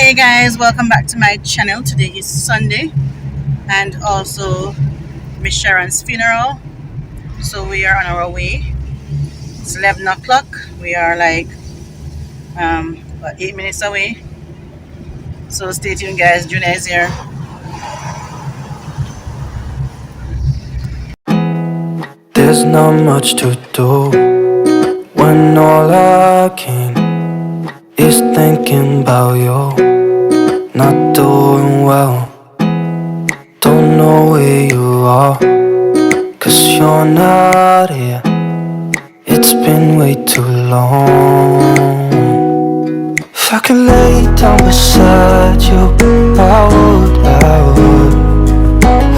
Hey guys, welcome back to my channel. Today is Sunday and also Miss Sharon's funeral. So we are on our way. It's 11 o'clock. We are like about 8 minutes away. So stay tuned guys, Juna is here. There's not much to do when all I can is thinking about you. Not doing well, don't know where you are, 'cause you're not here. It's been way too long. If I could lay down beside you, I would.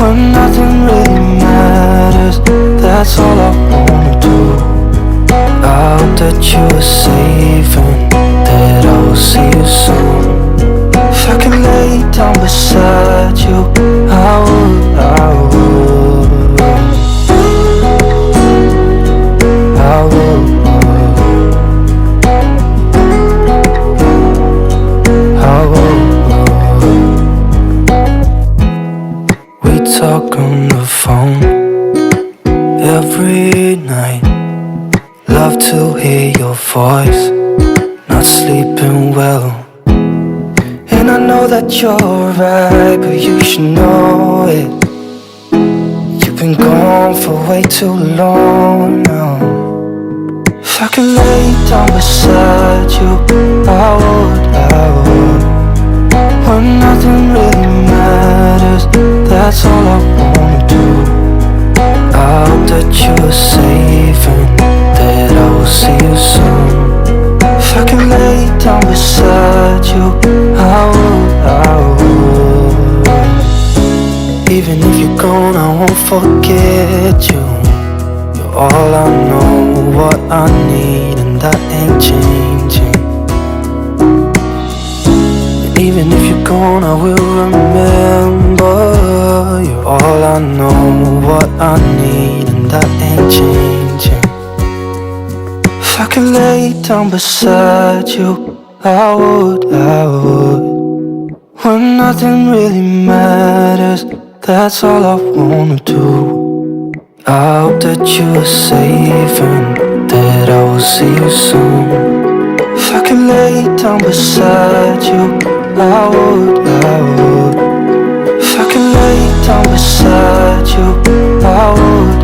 When nothing really matters, that's all I wanna do. I hope that you are safe and that I will see you soon. If I could lay down beside you, I would. I would. We talk on the phone every night. Love to hear your voice. Not sleeping well, and I know that you're right, but you should know it. You've been gone for way too long now. If I could lay down beside you, I would. When nothing really matters, that's all I wanna do. I hope that you are safe and that I will see you soon. If I could lay down beside you, I would. Even if you're gone, I won't forget you. You're all I know, what I need, and that ain't changing. And even if you're gone, I will remember. You're all I know, what I need, and that ain't changing. If I could lay down beside you, I would. When nothing really matters, that's all I wanna do. I hope that you are safe and that I will see you soon. If I could lay down beside you, I would. If I could lay down beside you, I would.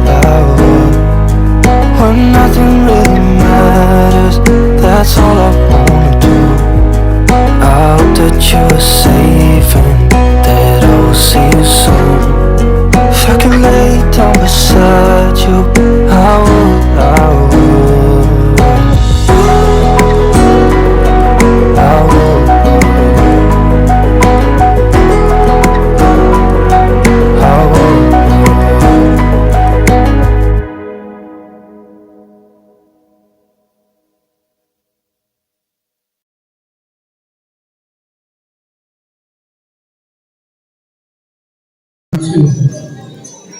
When nothing really matters, that's all I wanna do. I hope that you are safe and that I will see you soon. If I could lay down beside you, I would. I would.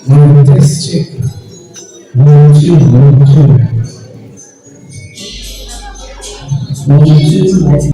One test check. 1, 2, 1, 2. 1, 2.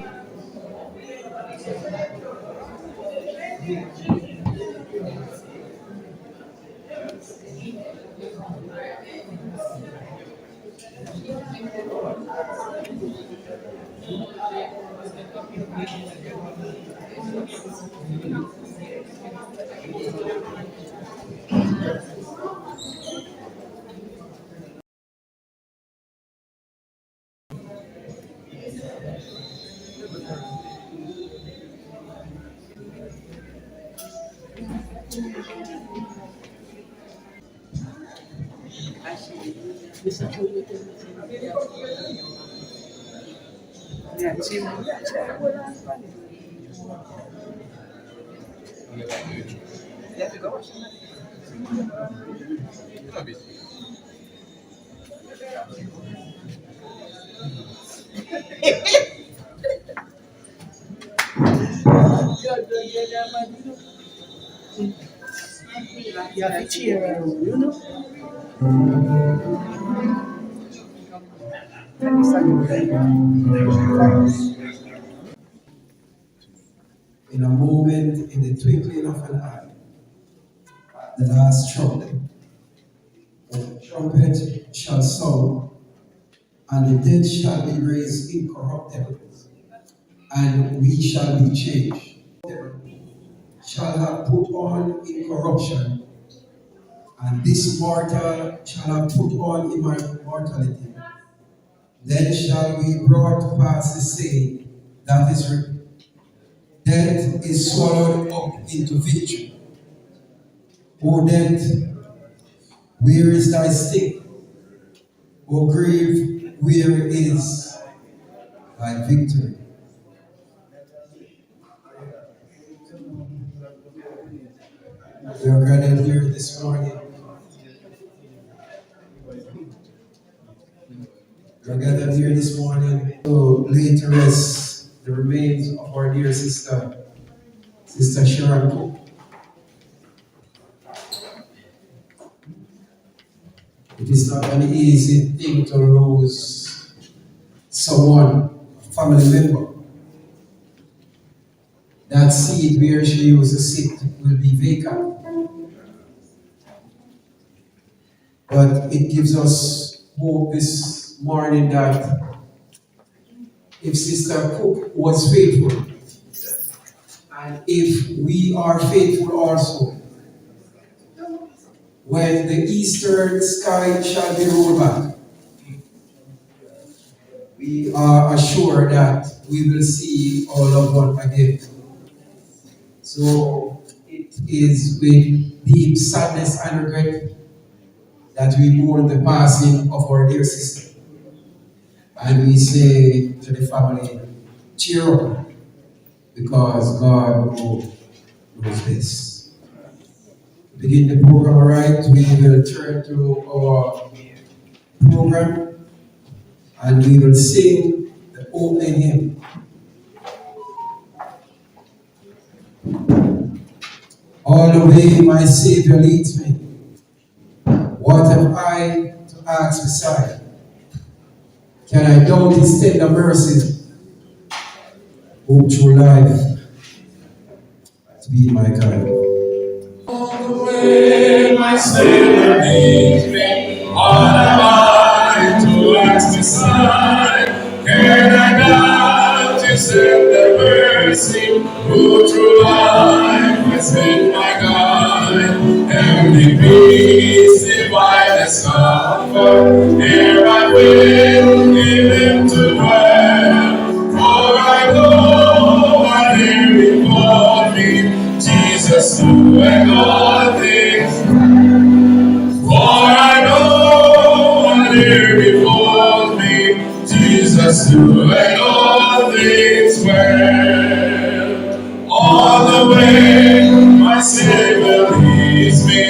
in a moment, in the twinkling of an eye, the last trumpet. The trumpet shall sound, and the dead shall be raised incorruptible, and we shall be changed. Shall have put on incorruption, and this mortal shall have put on immortality. Then shall we brought to pass the saying that is written, death is swallowed up into victory. O death, where is thy sting? O grave, where is thy victory? We are gathered here this morning. We are gathered here this morning to lay to rest the remains of our dear sister, Sister Sharon. It is not an easy thing to lose someone, a family member. That seat where she used to sit will be vacant. But it gives us hope this morning that if Sister Cook was faithful, and if we are faithful also, when the eastern sky shall be rolled back, we are assured that we will see our loved one again. So it is with deep sadness and regret that we mourn the passing of our dear sister. And we say to the family, cheer up, because God knows this. To begin the program, all right, we will turn to our program and we will sing the opening hymn. All the way my Savior leads me. What have I to ask beside? Can I doubt his tender mercies? Hope through life to be my guide. All the way my Savior leads me. What have I to ask beside? Can I doubt his tender mercy? Who through life has been my guide? Heavenly peace, divinest comfort, here I will give him to dwell. For I know I hear before me, Jesus doeth all things. For I know I hear before me, Jesus doeth all things well. All the way my Savior leads me,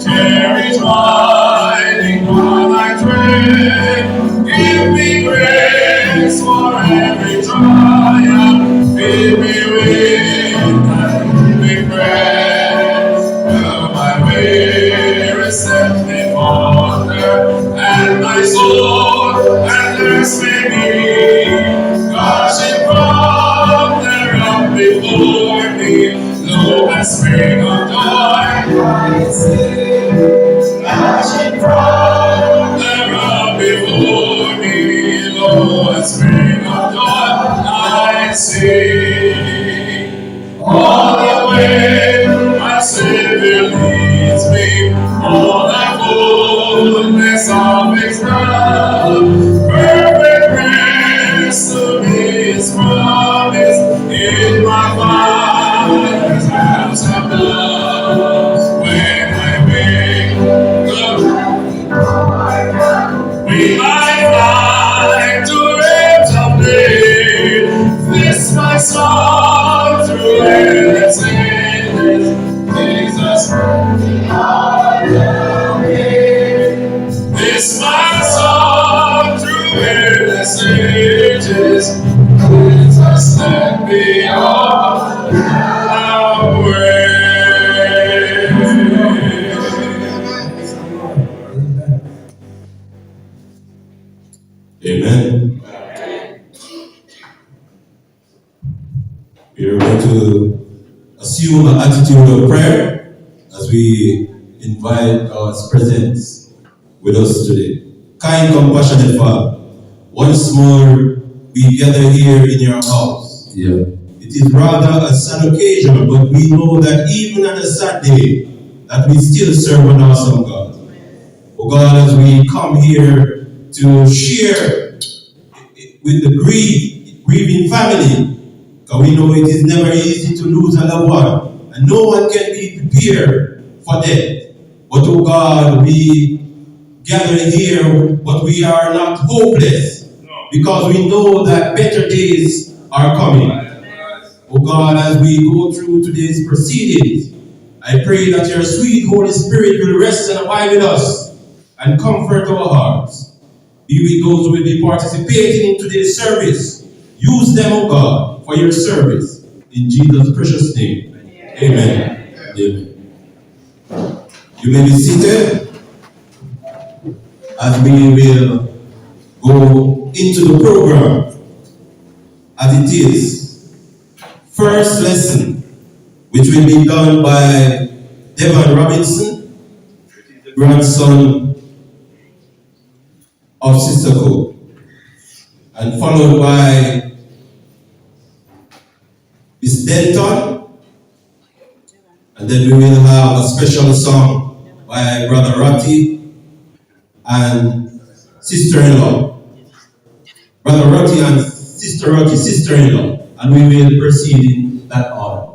carries winding on I tread. Give me grace for every trial, fill me with thy living bread. Well, my way set me water, and my soul and thirst may be. Gushing from the rock before me, lo, a spring of joy I see. Gushing from the rock before me, lo, a spring of joy I see. All the way my Savior leads me, all the fullness of his love, perfect rest to his promise in my Father's house above. When I wake up, we might fly to realms of day. This my song through endless ages. Jesus, the all way. This my song through endless ages. Jesus, let me on our way. Amen. We are going to assume an attitude of prayer as we invite God's presence with us today. Kind, compassionate Father, once more we gather here in your house. Yeah. It is rather a sad occasion, but we know that even on a sad day, that we still serve an awesome God. Oh God, as we come here to share with the grieving family, because we know it is never easy to lose a loved one, and no one can be prepared for death. But oh God, we gather here, but we are not hopeless, because we know that better days are coming. Oh God, as we go through today's proceedings, I pray that your sweet Holy Spirit will rest and abide with us and comfort our hearts. Be with those who will be participating in today's service. Use them, O God, for your service. In Jesus' precious name. Amen. Amen. You may be seated as we will go into the program as it is. First lesson, which will be done by Devon Robinson, grandson of Sister Cole, and followed by Miss Denton, and then we will have a special song by Brother Ratty and sister-in-law. Brother Ratty and Sister Ratty, sister-in-law, and we will proceed in that order.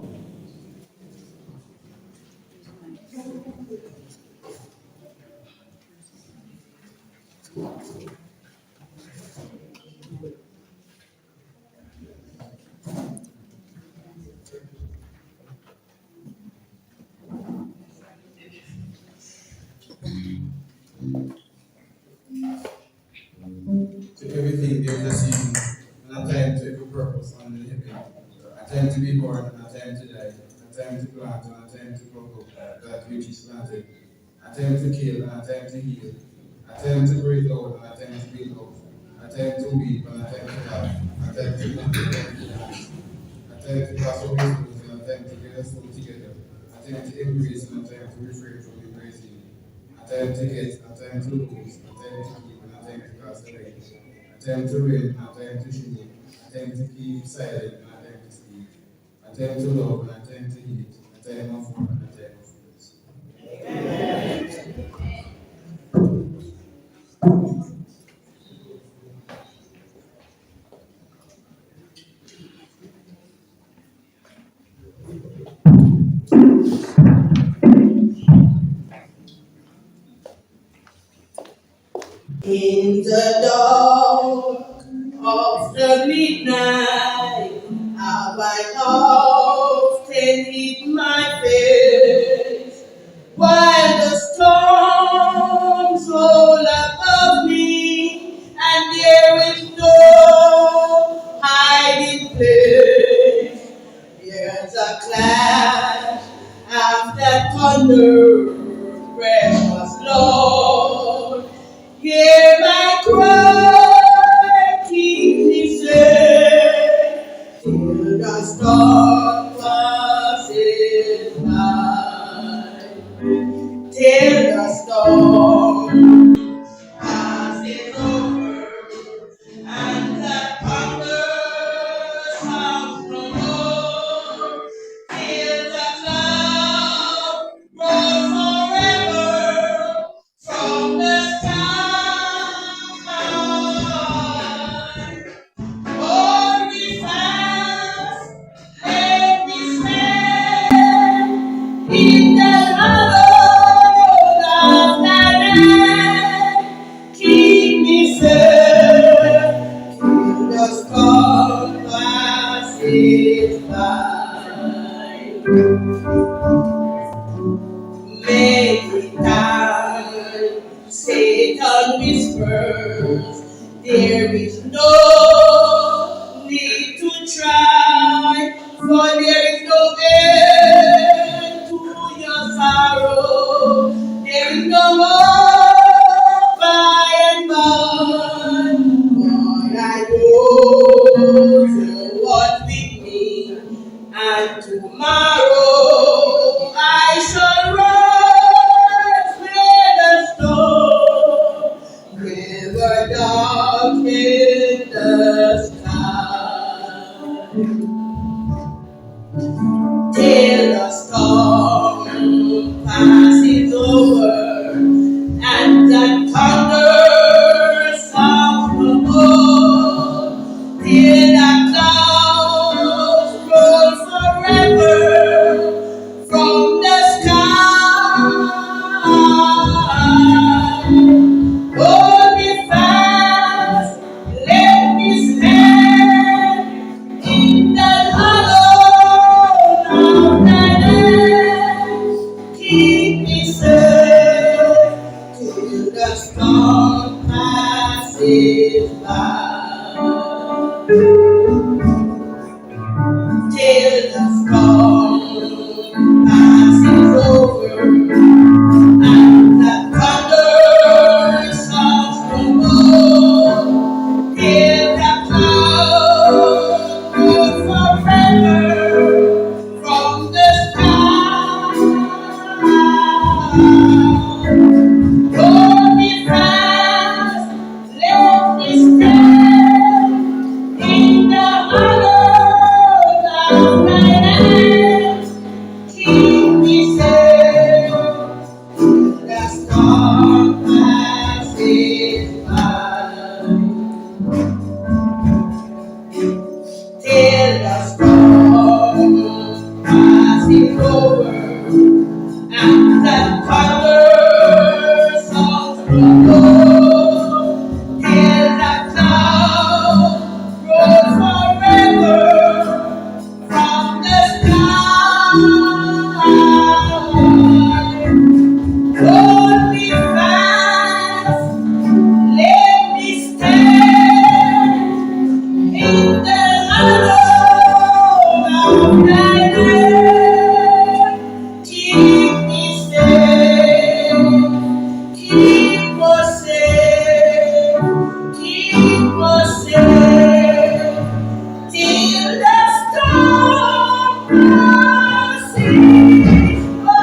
To everything there's a season, and a time to every purpose under the heaven. A time to be born and a time to die. A time to plant and a time to grow up that which is planted. A time to kill and a time to heal. A time to breathe out and a time to build up. A time to weep and a time to laugh. A time to live and a time to dance. A time to pass over souls and a time to get us all together. A time to embrace and a time to refrain from embracing. A time to get, a time to lose, a time to keep and a time to cast away. A time to rain, a time to shine, a time to keep silent, and a time to speak, a time to love, and a time to hate, a time of war, and a time of peace. In the dark of the midnight, how I often hid my face, while the storms roll above me, and there is no hiding place. There's a clash after thunder, precious Lord. Hear my cry, keep me safe, till the storm passes by, till the storm passes over, and the thunder sounds no more, till the cloud rolls forever from the sky. Hold me fast, let me stand in the hollow of thy hand. Keep me safe till the storm passes by. Many times Satan whispers, there is no need to try, for there is no end to your sorrow. There is no hope by and by. But I know the Lord with me, and tomorrow I shall rise where the storm never darkened the sky. Till the storm passes over and the thunder sounds no more, till the clouds roll forever from the sky. Hold me fast, let me stand in the hollow of thy hand. Keep me safe till the storm passes by. Till the storm passes over and the thunder sounds no more, till the clouds roll forever from the sky. Hold me fast, let me stand in the hollow of thy hand. Keep me safe the storm passes by. Till the storm passes over and the thunder sounds no more, till the clouds roll forever from the sky. Hold me fast, let me stand in the hollow of thy hand. Keep me safe, keep us safe, keep us safe, till the storm passes by.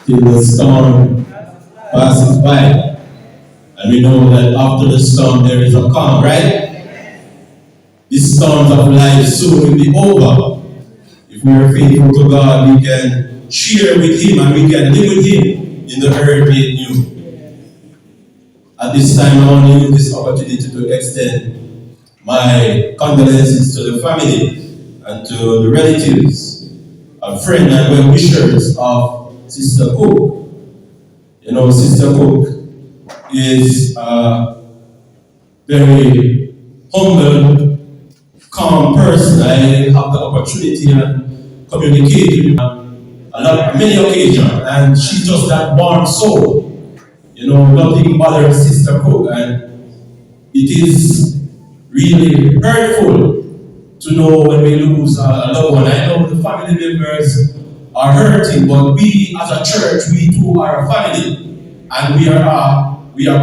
Till the storm passes by. And we know that after the storm there is a calm, right? The storms of life soon will be over. If we are faithful to God, we can share with Him and we can live with Him in the earth made new. At this time, I want to use this opportunity to extend my condolences to the family and to the relatives, and friends and well-wishers of Sister Cook. You know, Sister Cook is a very humble, calm person. I have the opportunity and communicate with her many occasions, and she's just that warm soul. You know, nothing bothers Sister Cook, and it is really hurtful to know when we lose a loved one. I know the family members are hurting, but we as a church, we too are a family, and we are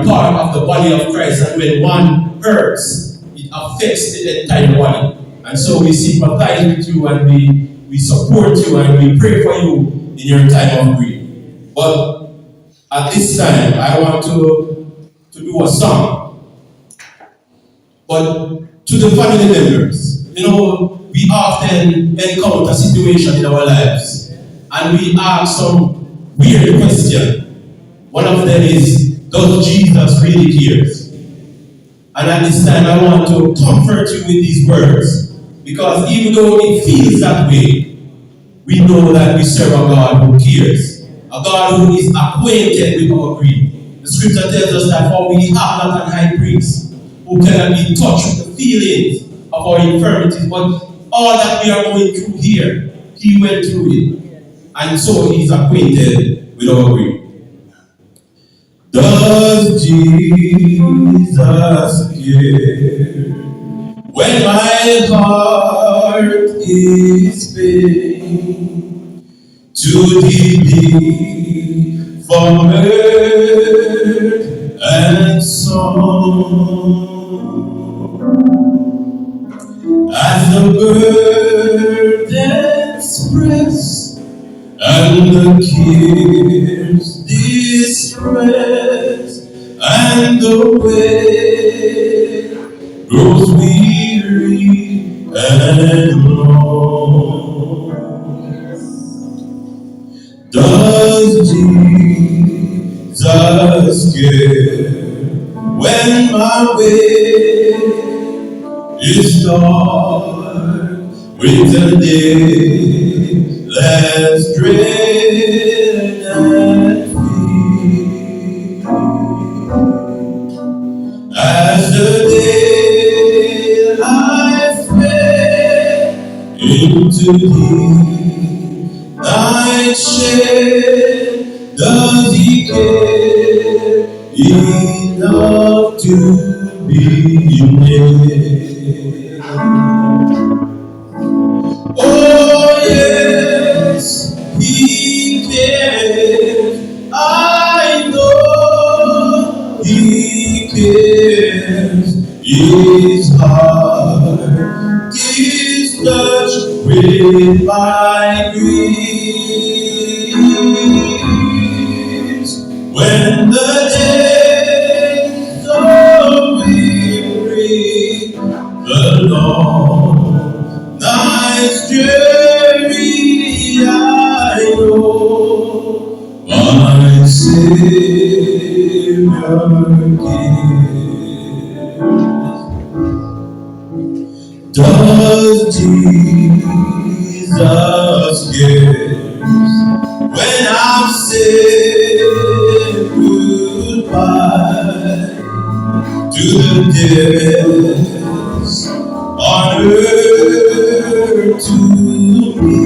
part of the body of Christ. And when one hurts, it affects the entire body. And so we sympathize with you, and we support you, and we pray for you in your time of grief. But at this time, I want to do a song. But to the family members, you know, we often encounter situations in our lives, and we ask some weird questions. One of them is, does Jesus really care? And at this time, I want to comfort you with these words, because even though it feels that way, we know that we serve a God who cares, a God who is acquainted with our grief. The scripture tells us that for we have not an high priest who cannot be touched with the feelings of our infirmities, but all that we are going through here, He went through it. And so He is acquainted with our grief. Does Jesus care when my heart is pain to deep for earth and song. As the burdens press and the cares distress and the way grows weary and long. Does Jesus care when my way is dark with the day less dread and fear? As the daylight fades into deep night shade, does he care enough to be near? Oh yes, he cares. I know he cares. His heart is touched with my griefs. When the days are weary, the long night's journey, I know my Savior gives. Does Jesus cares when I've said goodbye to the dearest on earth to me,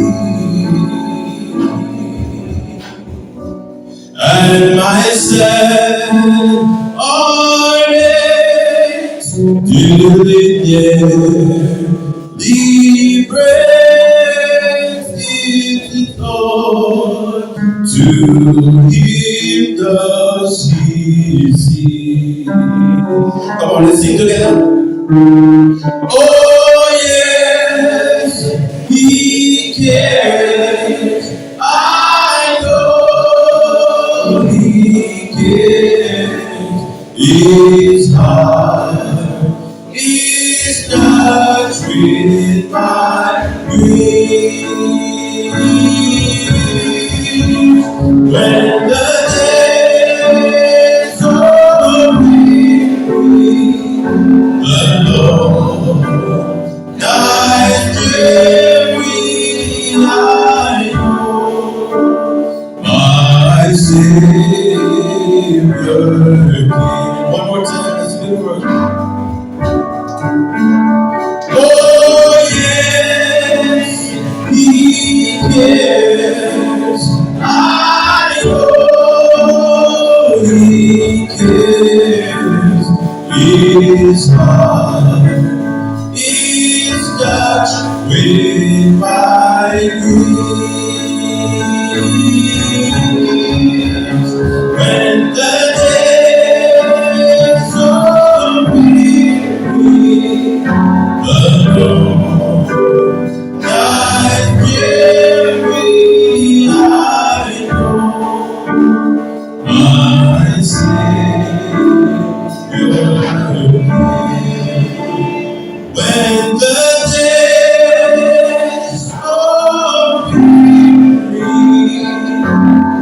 and my sad heartaches diligently breaks its thought to him does he see. Come on, let's sing together. Oh yes, he cares. I know he cares. His heart is touched with my grief. When the days are weary, the Lord dies weary, I know my Savior King. One more time, let's do it. Oh yes, he cares. I know he cares. His heart is touched with my grief. When the days are weary, the Lord dies weary, I know my Savior. When the days are weary,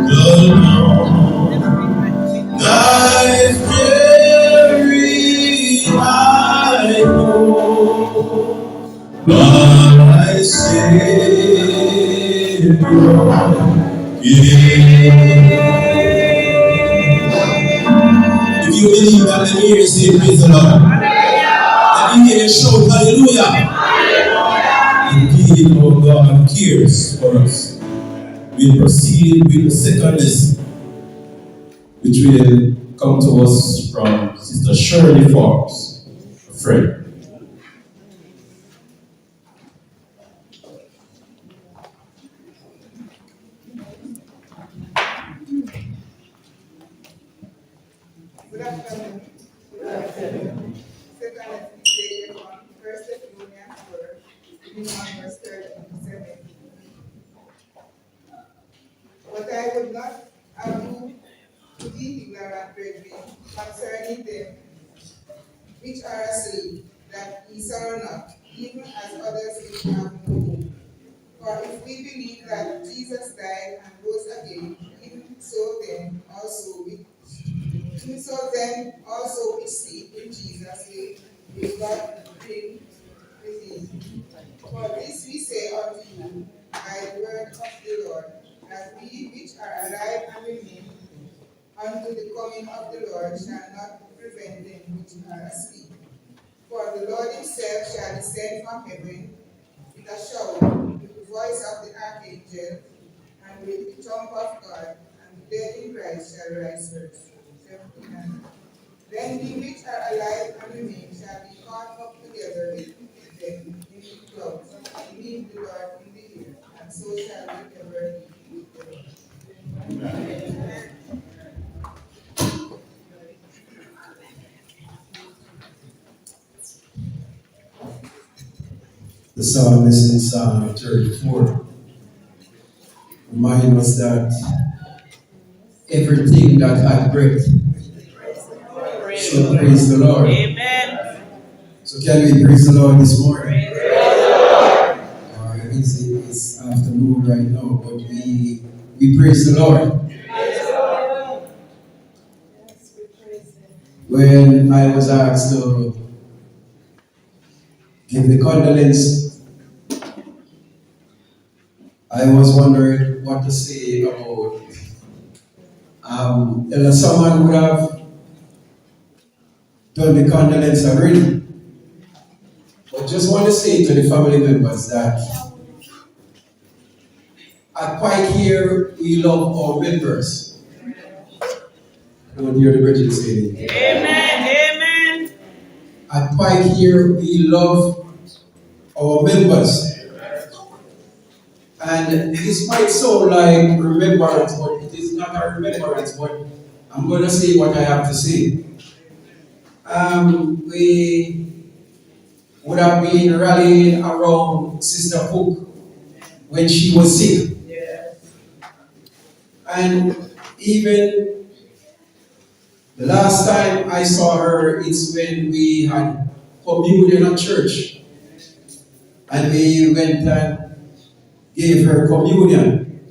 the Lord dies weary, I know my Savior is. If you believe that, let me hear you say, praise the Lord. Let me hear you shout, hallelujah. Indeed, our God cares for us. We'll proceed with the second lesson, which will come to us from Sister Shirley Forbes, a friend. Good afternoon. Good afternoon. Second lesson is dated on 1 Thessalonians 4, reading on verse 13 to 17. But I would not have you to be ignorant, brethren, concerning them which are asleep, that ye sorrow not, even as others which have no hope. For if we believe that Jesus died and rose again, even so then also which sleep in Jesus will God bring with him. For this we say unto you by the word of the Lord, that we which are alive and remain unto the coming of the Lord shall not prevent them which are asleep. For the Lord himself shall descend from heaven with a shout, with the voice of the archangel, and with the trump of God, and the dead in Christ shall rise first. 17. Then we which are alive and remain shall be caught up together with them in the clouds, to meet the Lord in the air, and so shall we ever be with the Lord. The psalmist in Psalm 34 remind us that everything that had breath should praise the Lord. Amen. So can we praise the Lord this morning? It's afternoon right now, but we praise the Lord. When I was asked to give the condolence, I was wondering what to say about. Someone would have done the condolence already, but just want to say to the family members that at Pike here we love our members. I don't hear the Bridget saying it. Amen. Amen. At Pike here we love our members. And this might sound like remembrance, but it is not a remembrance, but I'm going to say what I have to say. We would have been rallying around Sister Cook when she was sick. And even the last time I saw her, it's when we had communion at church. And we went and gave her communion.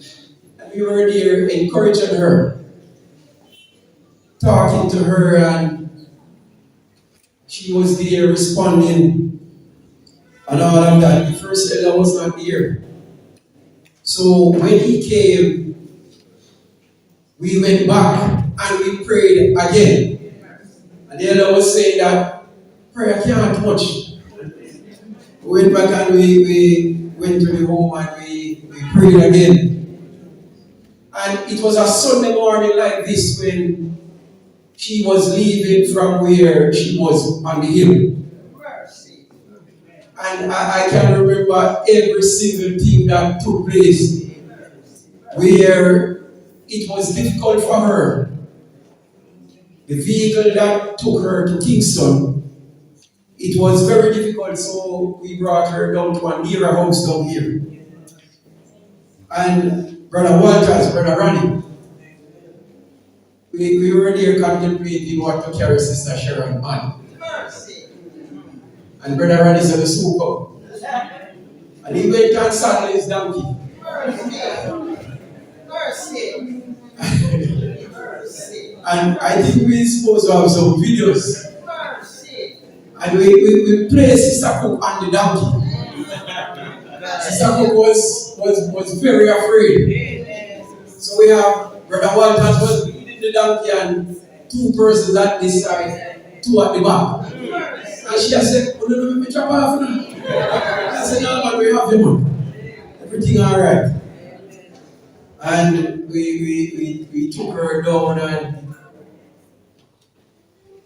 And we were there encouraging her, talking to her, and she was there responding and all of that. The first elder was not there. So when he came, we went back and we prayed again. And the elder was saying that prayer can't touch. We went back and we went to the home and we prayed again. And it was a Sunday morning like this when she was leaving from where she was on the hill. And I can remember every single thing that took place where it was difficult for her. The vehicle that took her to Kingston, it was very difficult, so we brought her down to a nearer house down here. And Brother Walters, Brother Ronnie, we were there contemplating what to carry Sister Sharon on. And Brother Ronnie said, "Spook up." And he went and saddled his donkey. And I think we're supposed to have some videos. And we placed Sister Cook on the donkey. Sister Cook was very afraid. So we have Brother Walters was leading the donkey and two persons at this side, two at the back. And she said, "Oh, no, let me chop off now." I said, "No, man, we have him. Everything all right." And we took her down and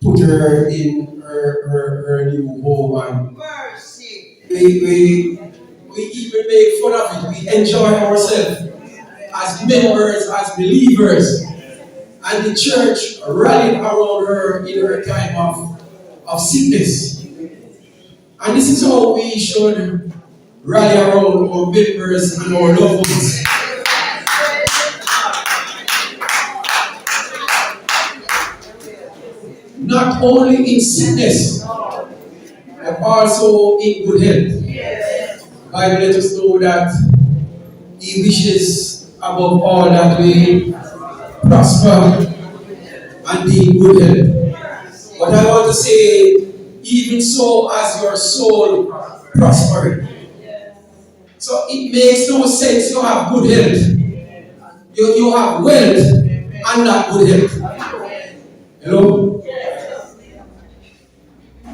put her in her new home. And we even make fun of it. We enjoy ourselves as members, as believers. And the church rallied around her in her time of sickness. And this is how we should rally around our members and our loved ones. Not only in sickness, but also in good health. Bible let us know that He wishes above all that we prosper and be in good health. But I want to say, even so as your soul prospers. So it makes no sense to have good health. You have wealth and not good health. Hello?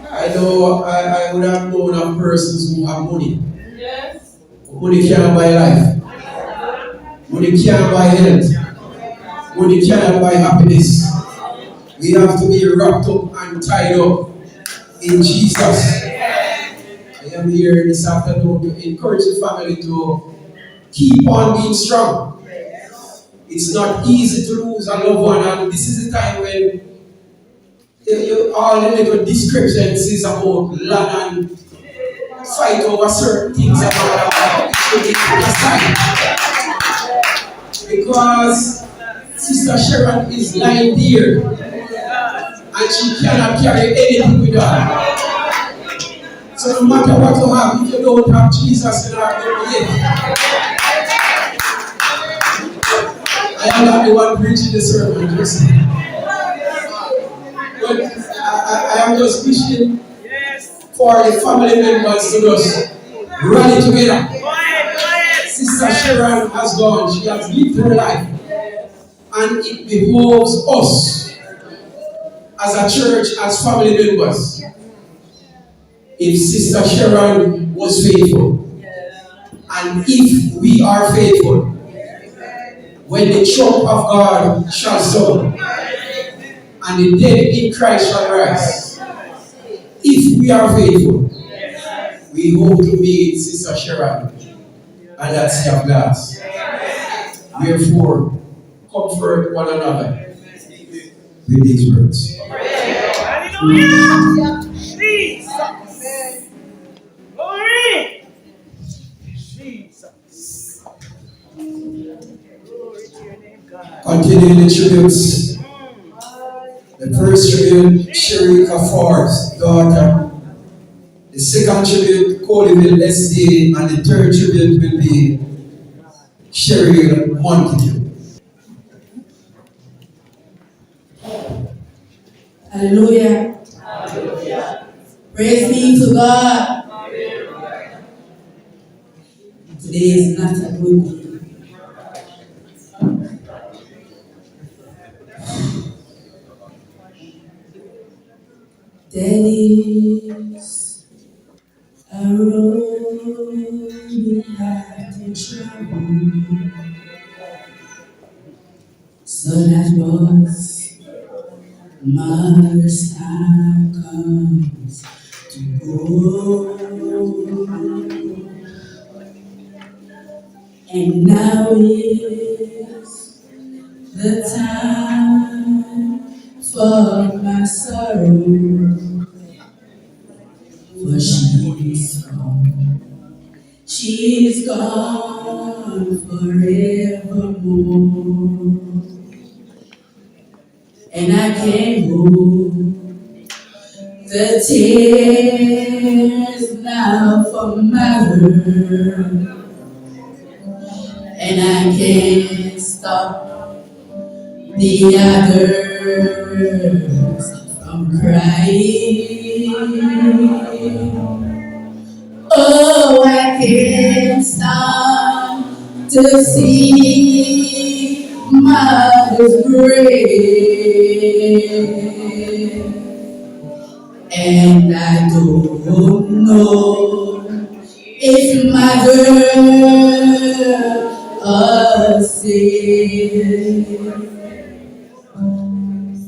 I know I would have known of persons who have money. Money can't buy life. Money can't buy health. Money cannot buy happiness. We have to be wrapped up and tied up in Jesus. I am here this afternoon to encourage the family to keep on being strong. It's not easy to lose a loved one, and this is the time when all the little descriptions is about land and fight over certain things about aside. Because Sister Sharon is lying there and she cannot carry anything with her. So no matter what you have, if you don't have Jesus, you don't have nothing yet. I am not the one preaching the sermon, just. But I am just wishing for the family members to just rally together. Sister Sharon has gone, she has lived her life. And it behoves us as a church, as family members. If Sister Sharon was faithful, and if we are faithful, when the trump of God shall sound, and the dead in Christ shall rise, if we are faithful, we hope to meet Sister Sharon and that sea of glass. Wherefore, comfort one another with these words. Hallelujah! Jesus! Glory! Jesus! Glory to your name, God. Continuing the tributes. The first tribute, Sherika Ford's daughter. The second tribute, Coleyville SD. And the third tribute will be Cheryl Montague. Hallelujah. Hallelujah. Praise be to God. Hallelujah. Today is not a good day. There is a road we have to travel, so that was mother's time comes to go. And now is the time for my sorrow, for she's gone. She's gone forevermore. And I can't hold the tears now for mother. And I can't stop the others from crying. Oh, I can't stop to see mother's grave. And I don't know if mother saved,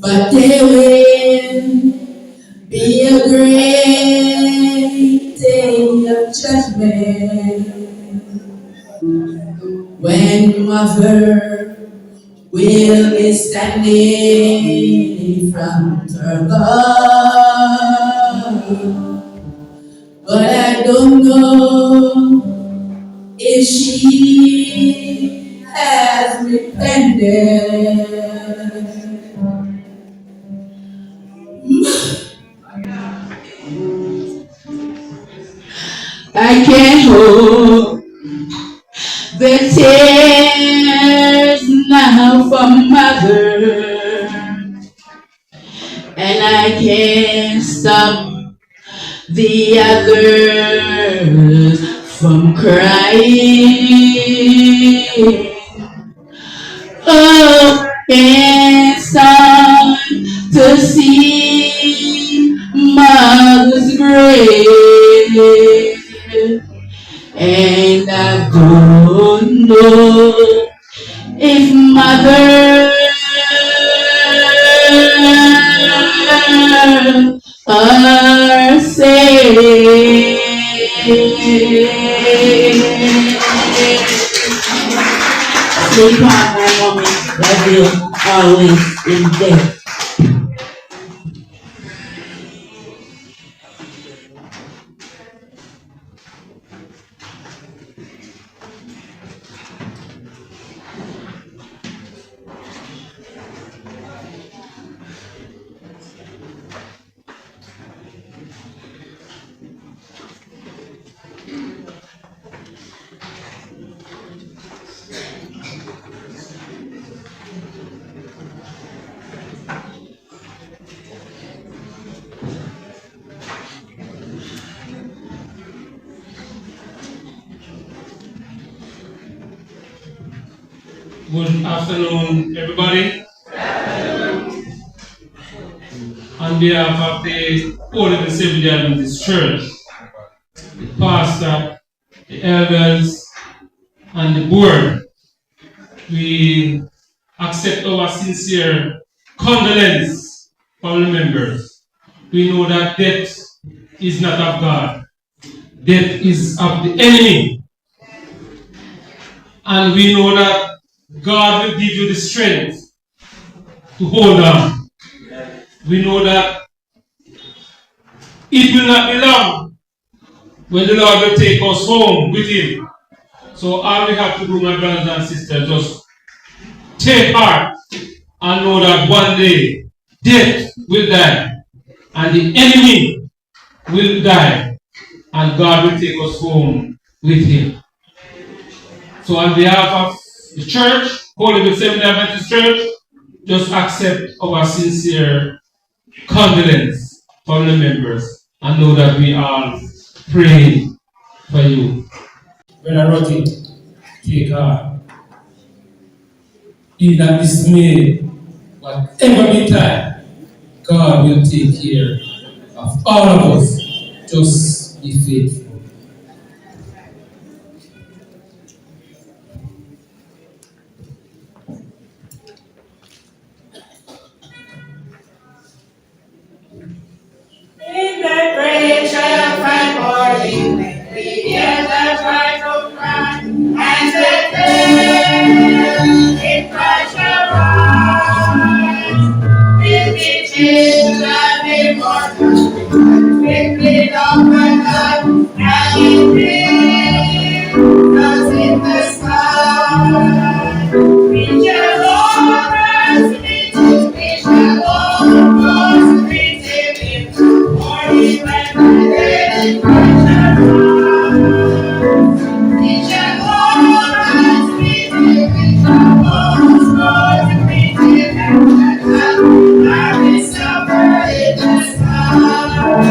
but there will be a great day of judgment when mother will be standing in front of God. But I don't know if she has repented. I can't hold the tears now from mother, and I can't stop the others from crying. Oh, can't stand to see mother's grave, and I don't know if mother are saved. Sleep on, my mommy. Love you always in death. Good afternoon, everybody. On behalf of the Holy Assembly Adventist Church, the pastor, the elders, and the board, we accept our sincere condolence from the members. We know that death is not of God. Death is of the enemy. And we know that God will give you the strength to hold on. We know that it will not be long when the Lord will take us home with Him. So all we have to do, my brothers and sisters, just take heart and know that one day death will die and the enemy will die and God will take us home with Him. So on behalf of the church, Holy Assembly Adventist Church, just accept our sincere condolence from the members and know that we are praying for you. When I wrote it, take heart. Be not dismayed, whatever be time, God will take care of all of us. Just be faithful. In the great triumphant morning, we hear the cry of cry, and the dead in Christ shall rise. With the children immortal, with the love and love, and in dreams in the sky. We shall always meet Him, we shall always meet Him, for He went the dead in Christ shall rise. We shall always meet Him, we shall always meet Him, and we suffer in the sky.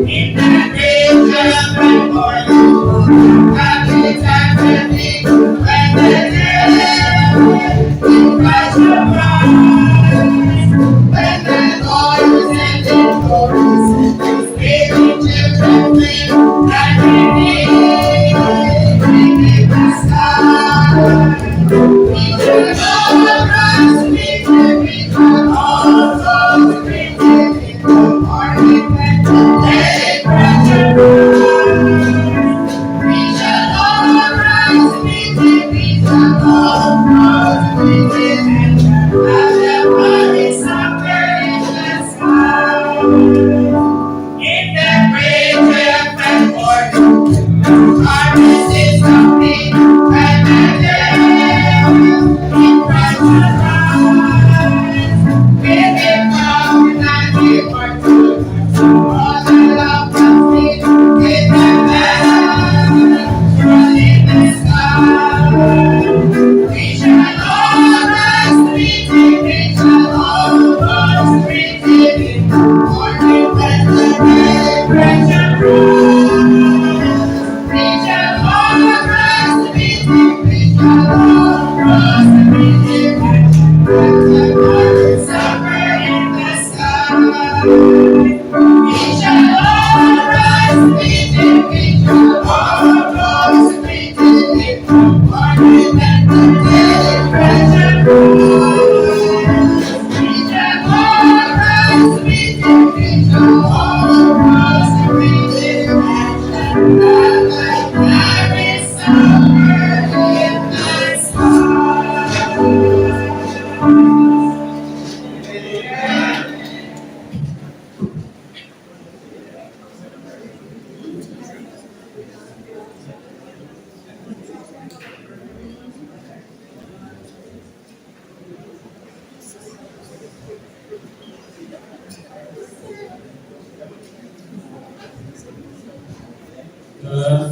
In the great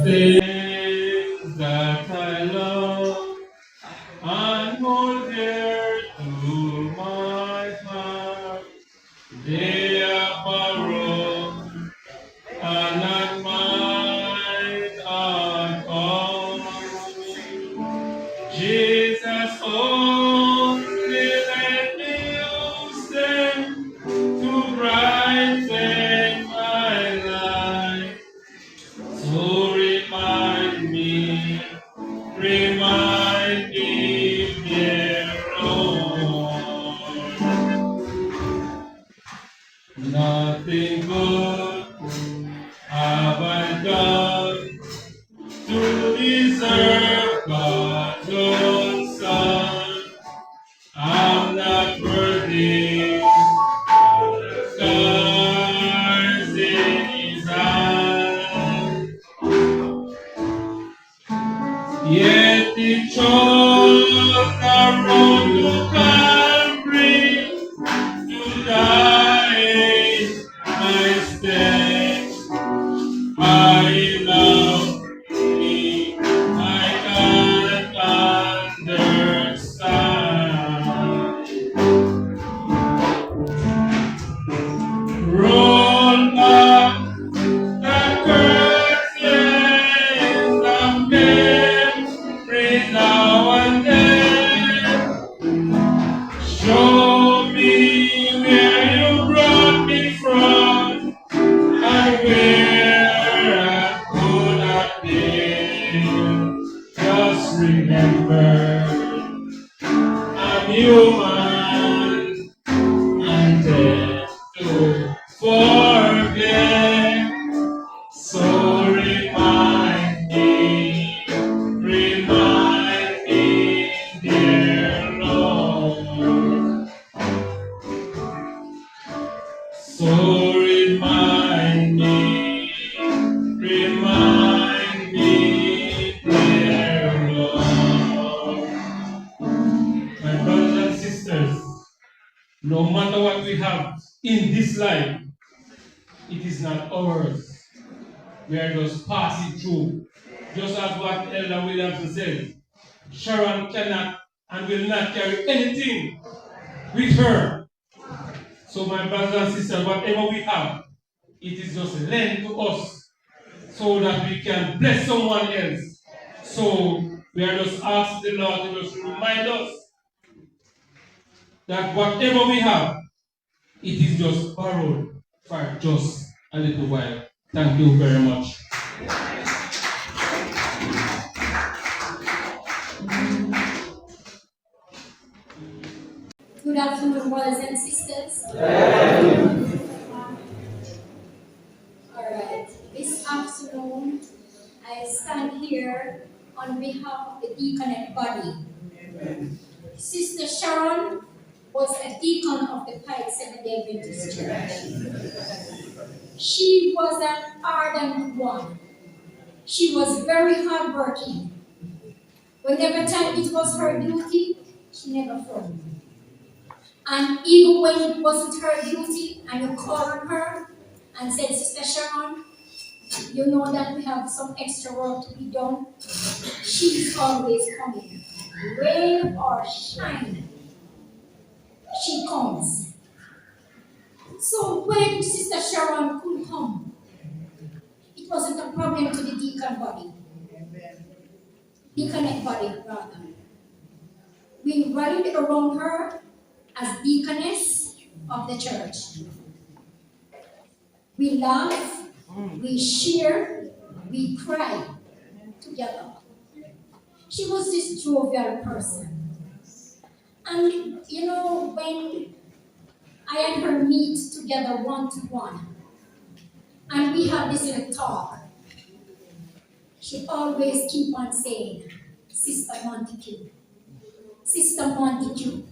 things that I love and hold dear to my heart, they are borrowed and not mine at all. Jesus only let me use them to brighten my life. So remind me, dear Lord, nothing good have I done to deserve God's own Son. I'm not worthy of the stars in His eyes. Yet He chose the road to Calvary to die in my stead. I love me, I can't understand. Roll back the curtain of memory now and then. Show me where you brought me from and where I could have been. Just remember, I'm human and tend to forget. So remind me, dear Lord. So remind me, dear Lord. My brothers and sisters, no matter what we have in this life, it is not ours. We are just passing through. Just as what Elder Williamson said, Sharon cannot and will not carry anything with her. So my brothers and sisters, whatever we have, it is just lent to us so that we can bless someone else. So we are just asking the Lord to just remind us that whatever we have, it is just borrowed for just a little while. Thank you very much. Good afternoon, brothers and sisters. All right. This afternoon, I stand here on behalf of the deaconate body. Sister Sharon was a deacon of the Pike Seventh-day Adventist Church. She was an ardent one. She was very hardworking. Whenever time it was her duty, she never frowned. And even when it wasn't her duty, and you called on her and said, Sister Sharon, you know that we have some extra work to be done. She's always coming. Rain or shine, she comes. So when Sister Sharon could come, it wasn't a problem to the deacon body. Deaconate body, rather. We rallied around her as deaconess of the church. We laugh, we share, we cry together. She was this jovial person. And you know, when I and her meet together one-to-one, and we have this little talk, she always keep on saying, Sister Montague, Sister Montague,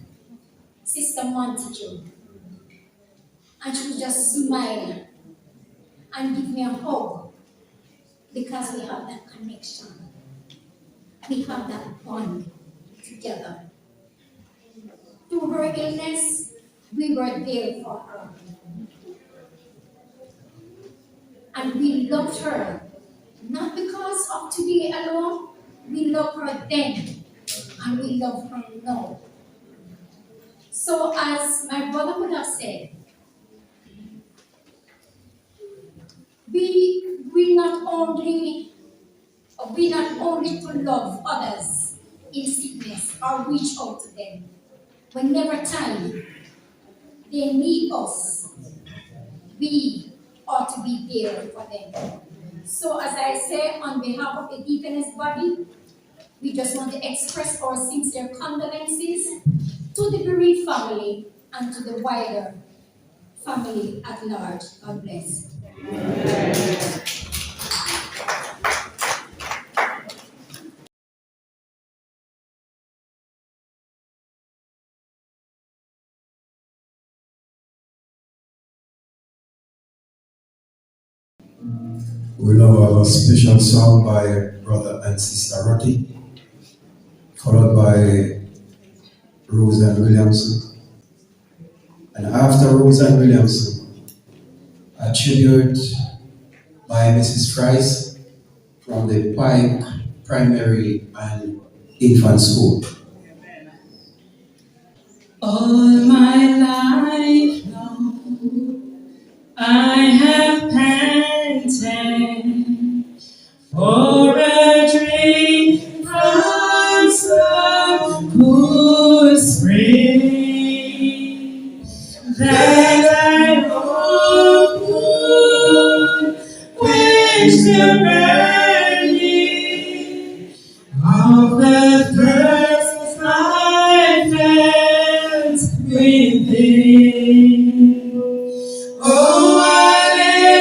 Sister Montague. And she would just smile and give me a hug because we have that connection. We have that bond together. Through her illness, we were there for her. And we loved her Not because of today alone. We love her then, and we love her now. So, as my brother would have said, we not only to love others in sickness or reach out to them. Whenever time they need us, we ought to be there for them. So, as I say, on behalf of the deaconess body, we just want to express our sincere condolences to the bereaved family and to the wider family at large. God bless. We now have a special song by Brother and Sister Rotti, followed by Rose and Williamson. And after Rose and Williamson, a tribute by Mrs. Price from the Pike Primary and Infant School. All my life long, I have panted for a drink from some cool spring that I hope would quench the burning of the thirst I felt within. Oh,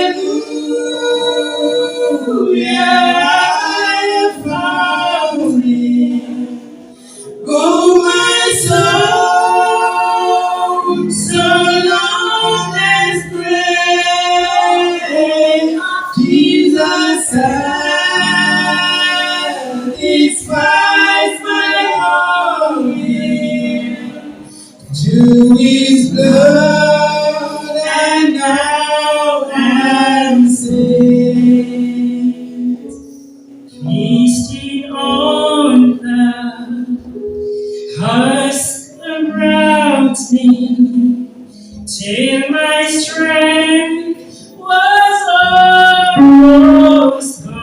hallelujah, I have found it. Oh, my soul, so long has prayed. Jesus satisfies my longing to His blood, and now I'm saved. Feasting on the husk around me, till my strength was almost gone.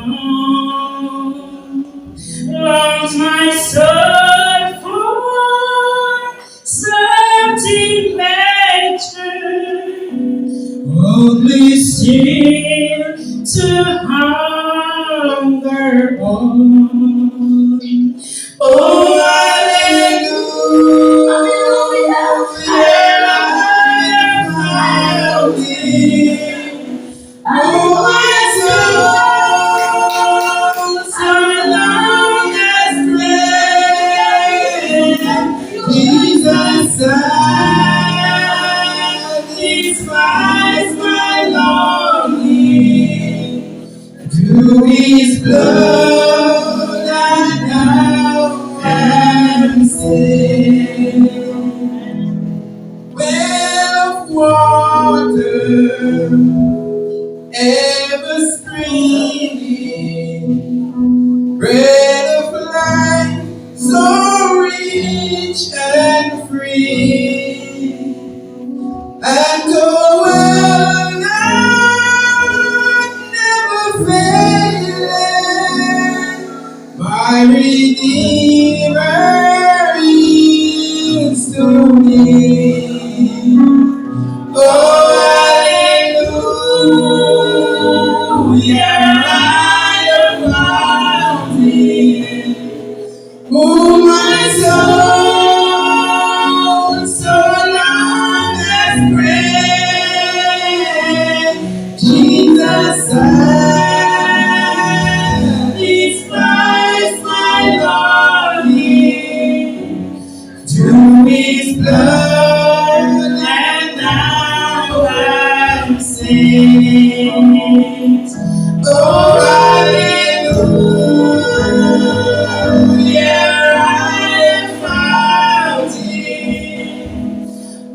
Longs my soul for something better, only still to hunger on. Oh, hallelujah, I found it. Oh, my soul, so long has prayed. Jesus satisfies my longing to His blood, and now I'm saved. Well of water, ever springing, bread of life, so rich and free, and the world never failing. My Redeemer is to me. Oh, hallelujah, I have found it. Oh, my soul, so long has prayed. Jesus satisfies my longing to His blood, and now I'm saved. Oh, hallelujah, I have found it.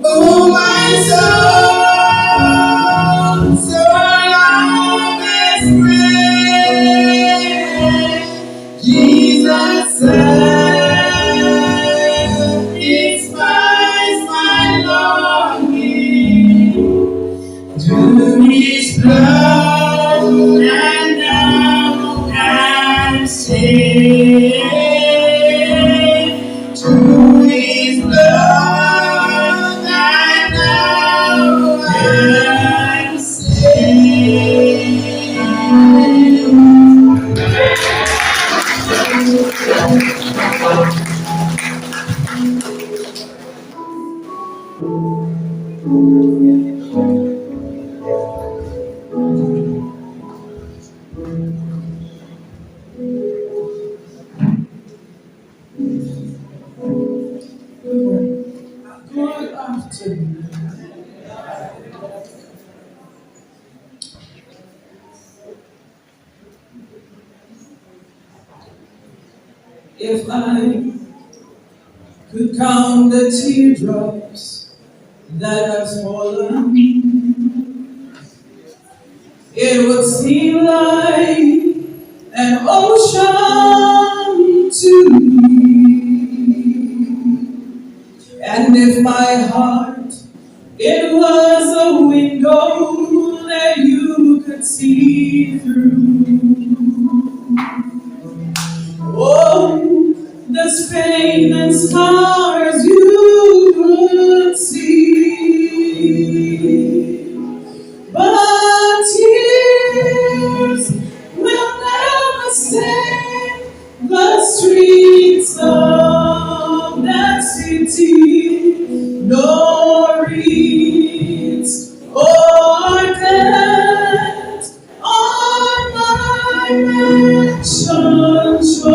Oh, my soul, so long has If I could count the teardrops that have fallen, it would seem like an ocean to me. And if my heart, it was a window that you could see through. Oh, the pain and scars you could see. But tears will never stain the streets of that city, nor reeds or death on my mansion shore.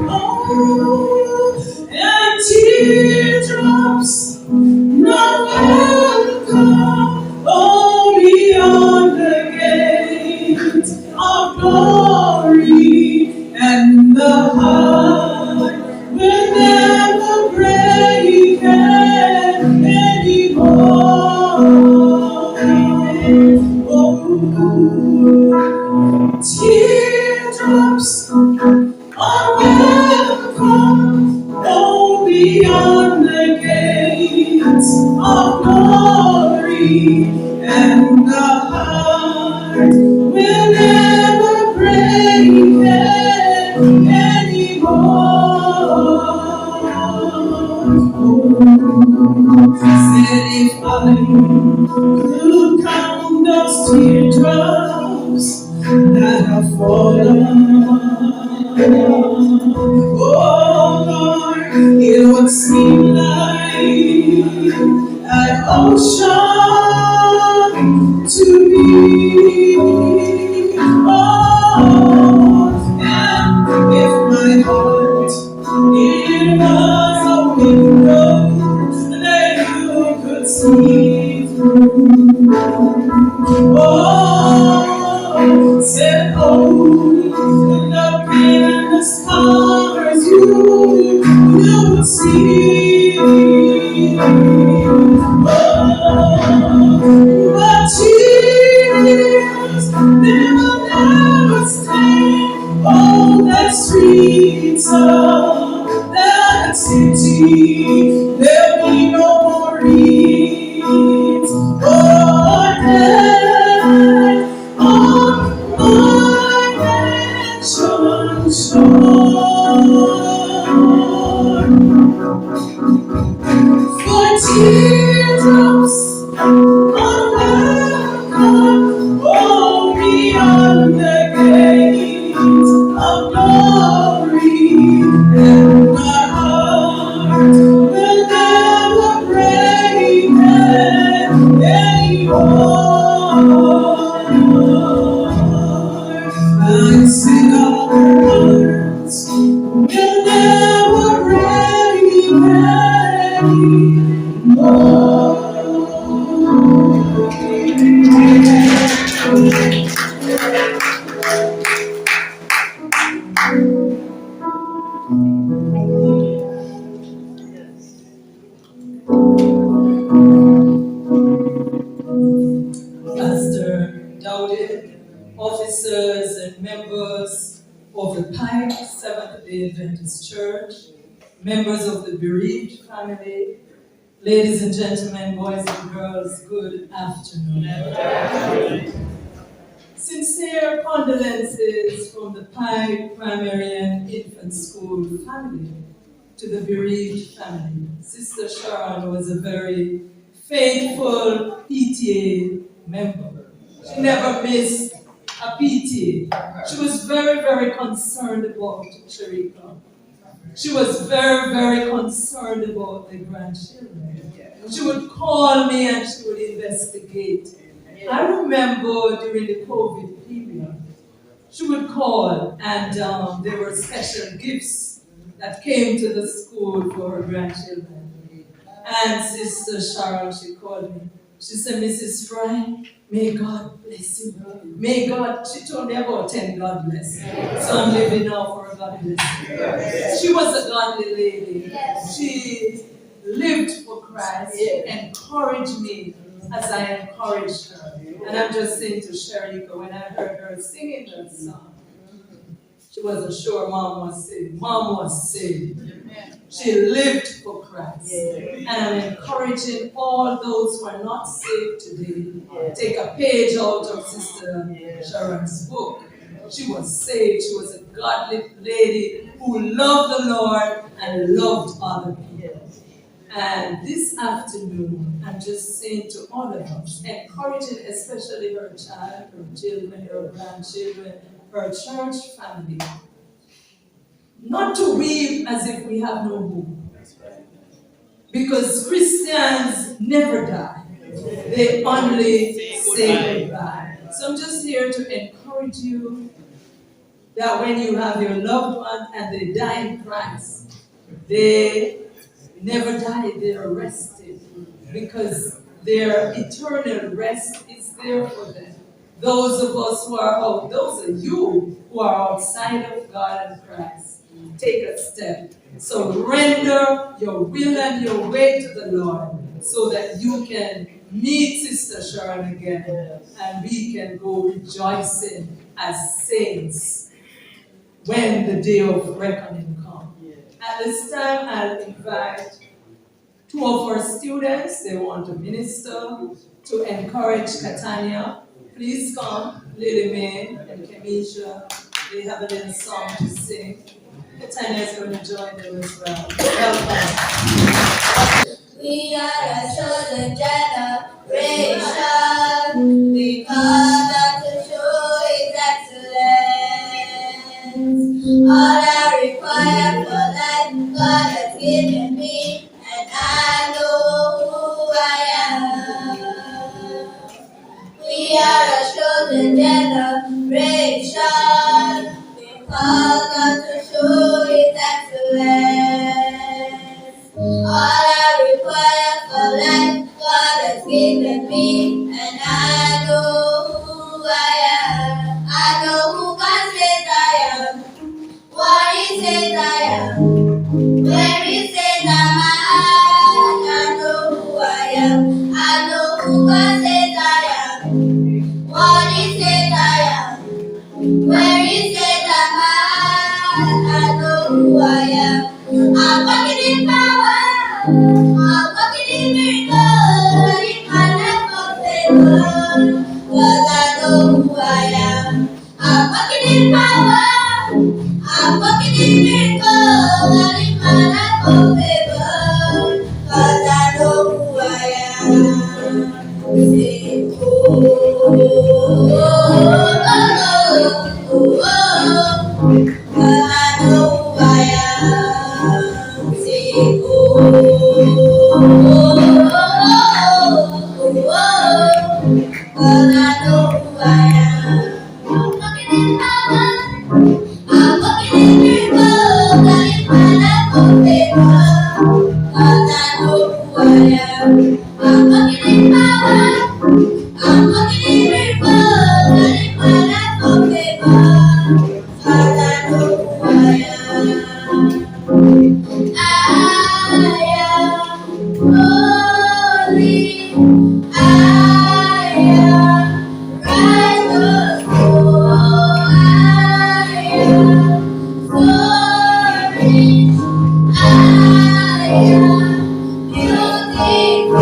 Oh, and teardrops no welcome, only on the gate of glory, and the heart will never break anymore. Oh, teardrops are welcome, oh, beyond the gates of glory, and the heart will never break anymore. Said if I could count those teardrops that have fallen, oh Lord, it would seem like an ocean to me. Oh, and if my heart, it was a window that you could see through. Oh, said, oh, the pain and the scars you would see. Oh, but tears, they will never stain on the streets of that city. There'll be no more reeds or death on my mansion shore. For teardrops are welcome, oh, beyond the gates of glory, and my heart will never break anymore. I sing our hearts will never break Pastor Dowdy, officers and members of the Pike Seventh-day Adventist Church, members of the bereaved family, ladies and gentlemen, boys and girls, good afternoon. Sincere condolences from the Pike Primary and Infant School family to the bereaved family. Sister Sharon was a very faithful PTA member. She never missed a PTA. She was very, very concerned about Sharika. She was very, very concerned about the grandchildren. She would call me and she would investigate. I remember during the COVID period, she would call and there were special gifts that came to the school for her grandchildren. And Sister Sharon, she called me. She said, Mrs. Fry, may God bless you. May God, she told me about 10 God bless. So I'm living now for a God bless. She was a godly lady. She lived for Christ. She encouraged me as I encouraged her. And I'm just saying to Sharika, when I heard her singing that song, she wasn't sure mom was saved. Mom was saved. She lived for Christ. And I'm encouraging all those who are not saved today. Take a page out of Sister Sharon's book. She was saved. She was a godly lady who loved the Lord and loved other people. And this afternoon, I'm just saying to all of us, encouraging especially her child, her children, her grandchildren, her church family, not to weep as if we have no hope. Because Christians never die. They only say goodbye. So I'm just here to encourage you that when you have your loved one and they die in Christ, they never die, they're rested. Because their eternal rest is there for them. Those of us who are out, those of you who are outside of God and Christ, take a step. So render your will and your way to the Lord so that you can meet Sister Sharon again and we can go rejoicing as saints when the day of reckoning comes. At this time, I'll invite two of our students. They want to minister to encourage Catania. Please come, Lily May and Kemisha. They have a little song to sing. Catania is going to join them as well. Welcome. We are a chosen generation. We come out to show His excellence. All I require for life, God has given me, and I know who I am. We are a chosen generation. We come out to show His excellence. All I require for life, God has given me, and I know who I am. I know who God says I am, what He says I am, where He says I'm at. I know who I am. I know who God says I am, what He says I am, where He says I'm at. I know who I am. I'm walking in power. I'm walking in miracles. In my life of favor, 'cause I know who I am. I'm walking in power. I'm walking in miracles. In my life of favor, 'cause I know who I am. Sing, oh, oh, oh, oh, oh, oh. 'Cause I know who I am. Sing, oh, oh, oh, oh, oh. 'Cause I know who I am. I'm walking in power. I'm walking in miracles. I live my life for favor. 'Cause I know who I am. I'm walking in power. I'm walking in miracles. I live my life for favor. 'Cause I know who I am. I am holy. I am righteous. Oh, I am sorry. I am beautiful.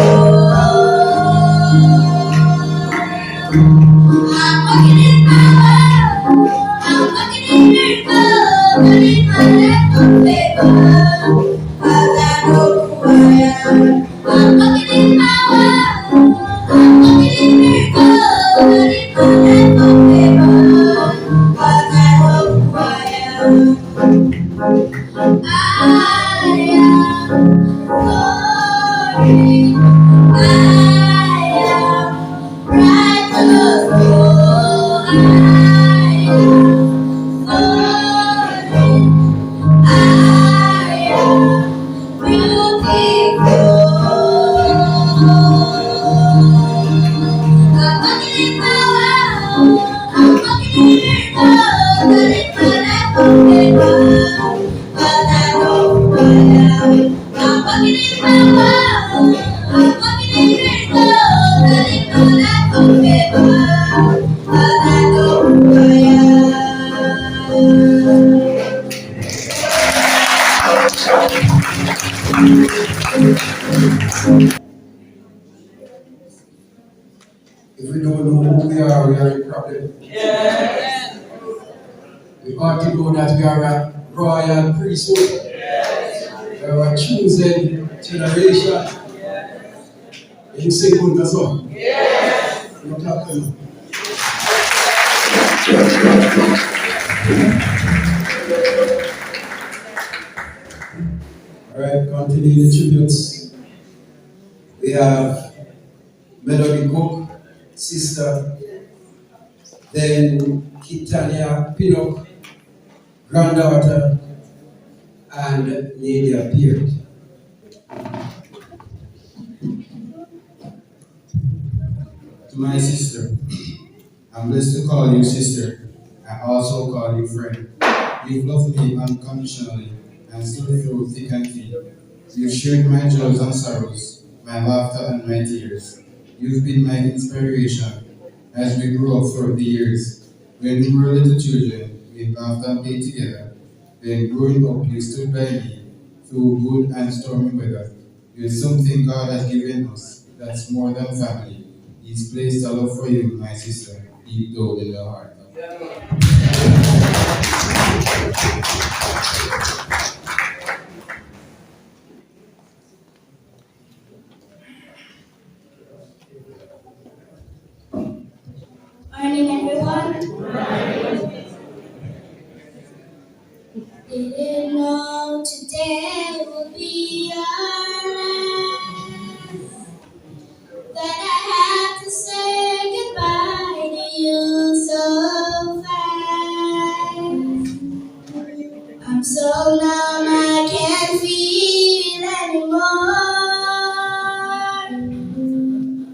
If we don't know who we are in problem. We ought to know that we are a royal priesthood. We are a chosen generation. You sing good as well. You clap them. Alright, continue the tributes. We have Melody Cook, sister, then Kitania Pinnock, granddaughter, and Nadia Beard. To my sister, I'm blessed to call you sister. I also call you friend. You've loved me unconditionally and stood through thick and thin. You've shared my joys and sorrows, my laughter and my tears. You've been my inspiration as we grew up throughout the years. When we were little children, we laughed and played together. When growing up, you stood by me through good and stormy weather. You're something God has given us that's more than family. He's placed a love for you, my sister, deep down in the heart. Morning, everyone. Didn't know today would be our last. That I have to say goodbye to you so fast. I'm so numb I can't feel anymore.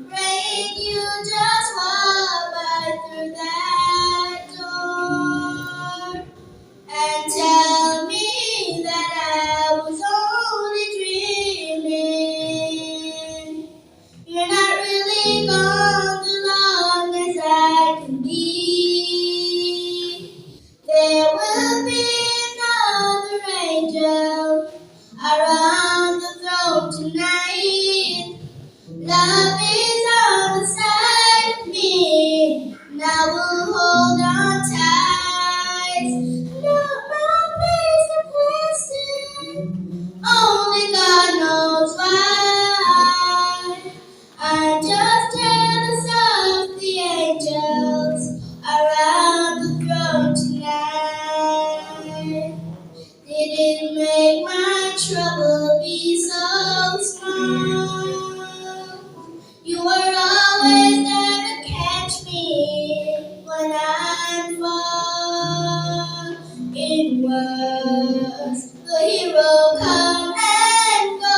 Rain, you just walk by through that door and tell me that I was only dreaming. You're not really gone as long as I can be. There will be another angel around the throne tonight. Love is on the side of me. Now we'll hold on tight. Not my face of question. Only God knows why. I'm just jealous of the angels around the throne tonight. Did it make my trouble be so small? You were always there to catch me when I'm falling worse. The hero come and go.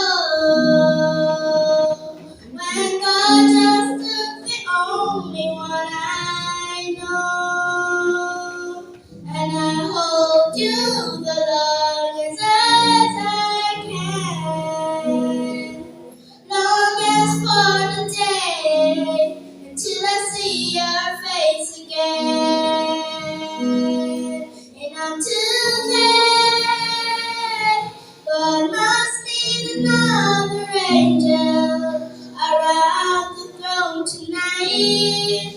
When God just took the only one I know. And I hold you the longest as I can. Longest for the day until I see your face again. And until then, God must need another angel around the throne tonight.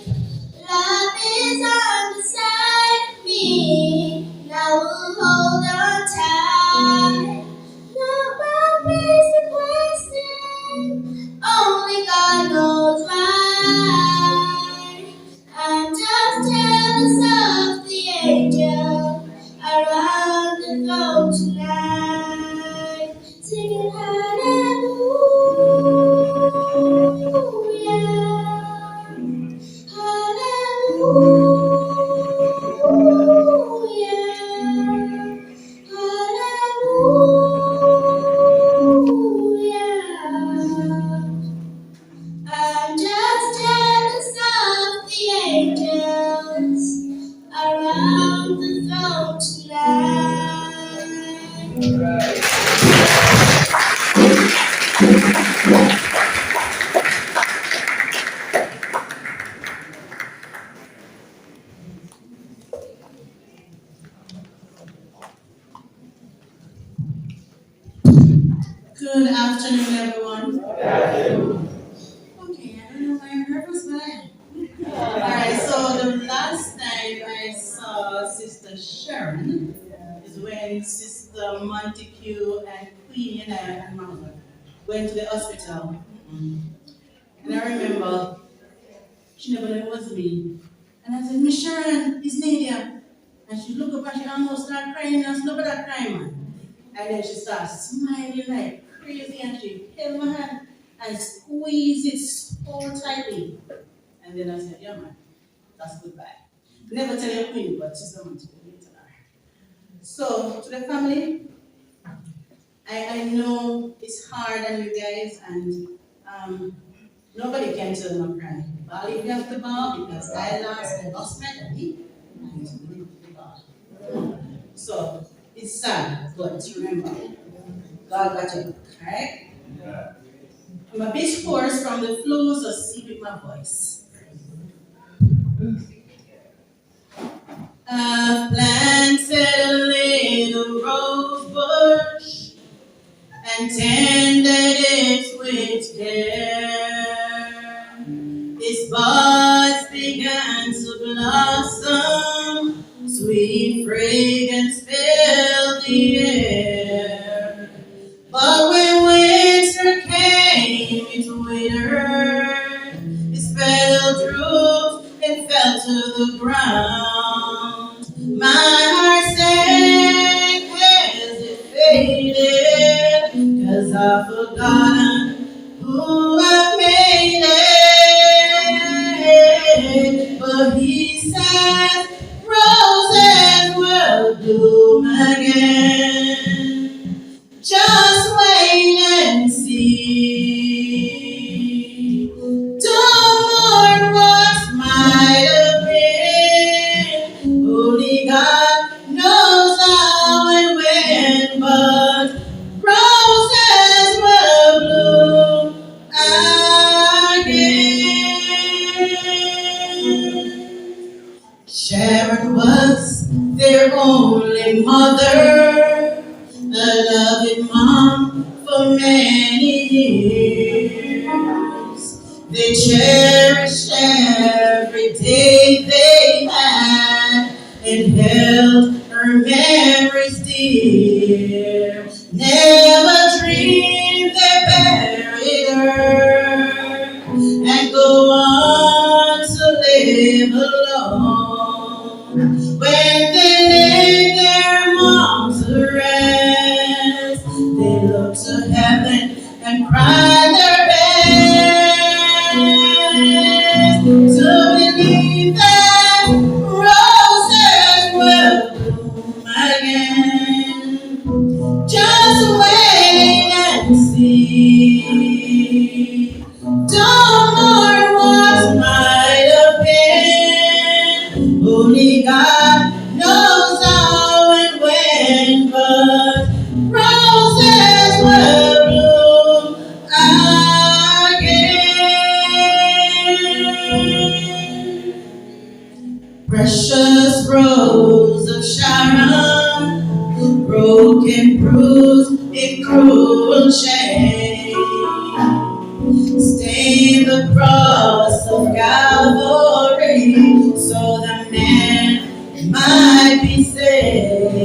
Love is on the side of me. Now we'll hold on tight. Not my place to question. Only God knows why. I'm just jealous of the angel around the throne tonight, singing hallelujah. Hallelujah. Hallelujah. I'm just jealous of the angels around the throne tonight. Good afternoon, everyone. Okay, I don't know why I'm nervous, but I am. Montague and Queen and Mama went to the hospital. And I remember she never knew it was me. And I said, Miss Sharon, it's Nadia. And she looked up and she almost started crying. I said, nobody crying, man. And then she started smiling like crazy and she held my hand and squeezed it so tightly. And then I said, yeah, man, that's goodbye. Never tell your queen, but she's someone to go later. So, to the family, I know it's hard on you guys, and nobody can tell them I'm crying. But I'll leave you have to bow because I lost my daddy, and we need to bow. So, it's sad, but remember, God got you, alright? I'm a bit hoarse from the flu, so see with my voice. I've planted a little rose bush and tended it with care. Its buds began to blossom, sweet fragrance filled the air. But when winter came, it withered, its petals drooped and fell to the ground. My heart sank as it faded, 'cause I've forgotten who I made it. But he said roses will bloom again. Just wait and see. Don't mourn what might have been. Only God knows how and when, but roses will bloom again. Sharon was their only mother, a loving mom for many years. They cherished every day they had and held her memories dear. Never dreamed they buried her and go on to live alone. When they laid their mom to rest, they looked to heaven and cried their best to believe that roses will bloom again. Just wait and see. Don't mourn what might have been. Only God knows how and when, but roses will bloom again. Precious rose of Sharon, broken, bruised in cruel shame, stay the cross of Calvary, so the man might be saved.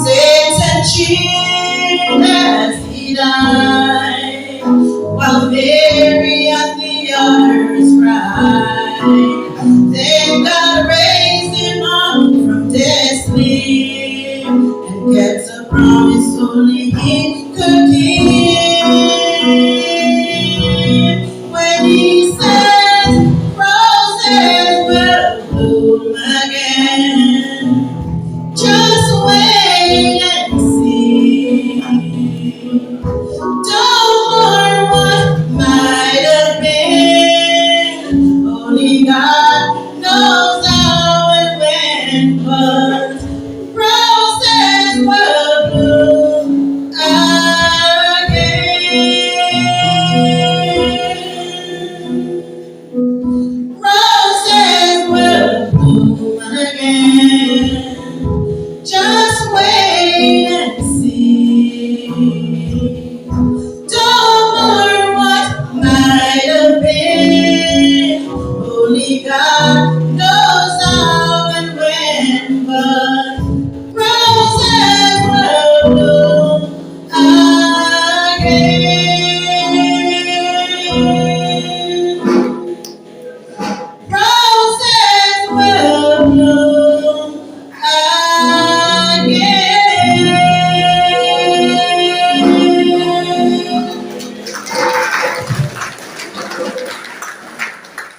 Satan cheered as he died, while Mary and the others cried. Then God raised him up from death's sleep and kept a promise only he could keep. When he said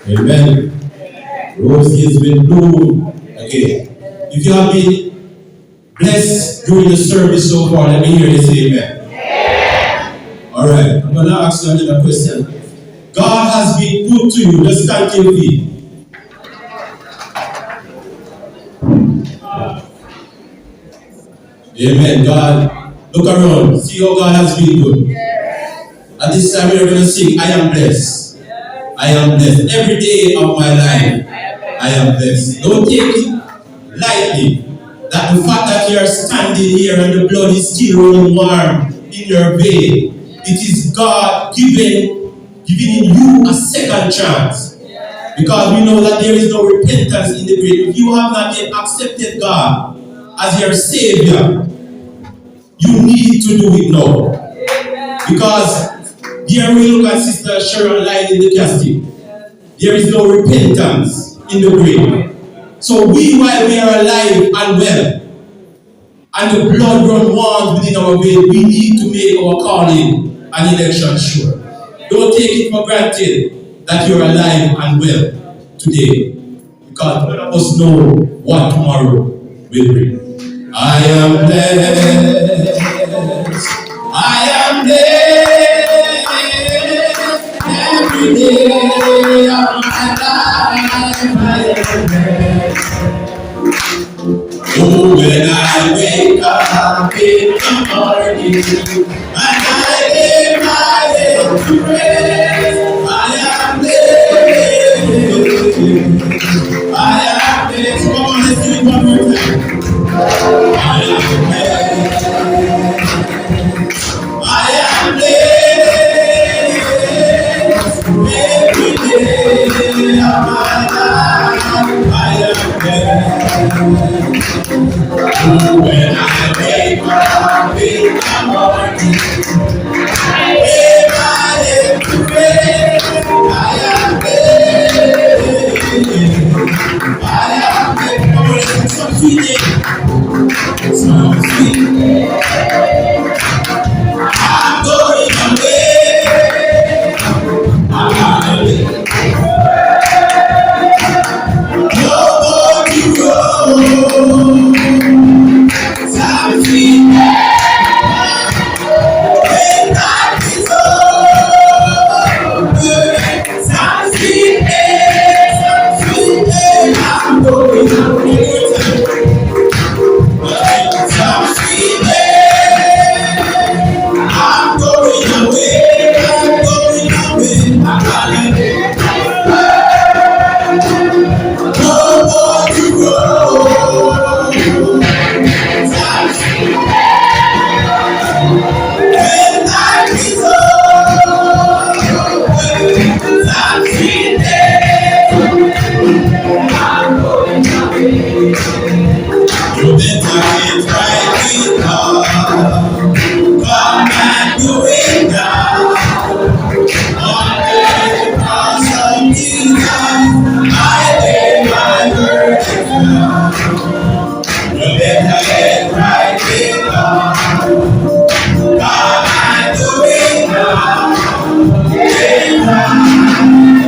Amen. Roses will bloom again. If you have been blessed during the service so far, let me hear you say amen. Alright, I'm going to ask you another question. God has been good to you. Just stand to your feet. Amen. God, look around. See how God has been good. At this time, we're going to sing, I am blessed. I am blessed. Every day of my life, I am blessed. Don't take it lightly that the fact that you are standing here and the blood is still running warm in your vein. It is God giving you a second chance. Because we know that there is no repentance in the grave. If you have not yet accepted God as your Savior, you need to do it now. Because here we look at Sister Sharon lying in the casket. There is no repentance in the grave. So we, while we are alive and well, and the blood run warm within our veins, we need to make our calling and election sure. Don't take it for granted that you're alive and well today, because none of us know what tomorrow will bring. I am blessed. I am blessed. Every day of my life, I am blessed. Oh, when I wake up in the morning and I lay my head to rest, I am blessed. I am blessed. Come on, let's do it one more time. I am blessed. I am blessed. Every day of my life, I am blessed. When I wake up in the morning, lay my head to rest, I am blessed. I am blessed. Come on, let's some sweet day. Some sweet. I'm going away. I'm away. No more to go. Some sweet day. When life is over. Some sweet day. Some sweet day. I'm going away. Some sweet day. I'm going away. I'm going away. I'm going no more to go. Some sweet when life is over. Some sweet day. I'm going away. You better get right with God. Come and do it now. On the cross of Jesus, I lay my burden down. You better get right with God. Come and do it now. Get right,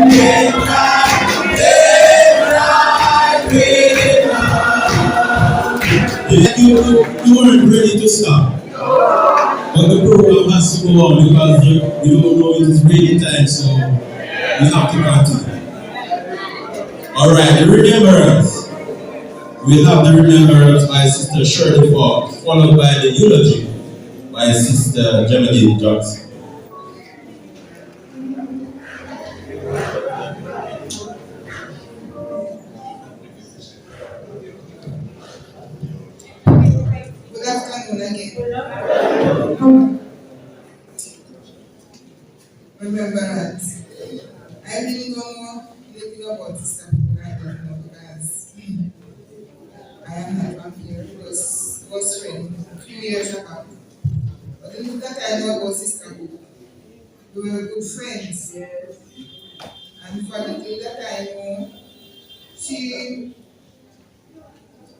get right, get right with God. You weren't ready to stop. But the program has to go on because we don't know it is raining time, so we have to continue. Alright, the remembrance. We have the remembrance by Sister Shirley Fox, followed by the eulogy by Sister Gemini Johnson. Good afternoon again. Remembrance. I really don't know anything about this right now because I am not from here. It was friend a few years ago. But the little that I know about Sister Book, we were good friends. And for the little that I know, she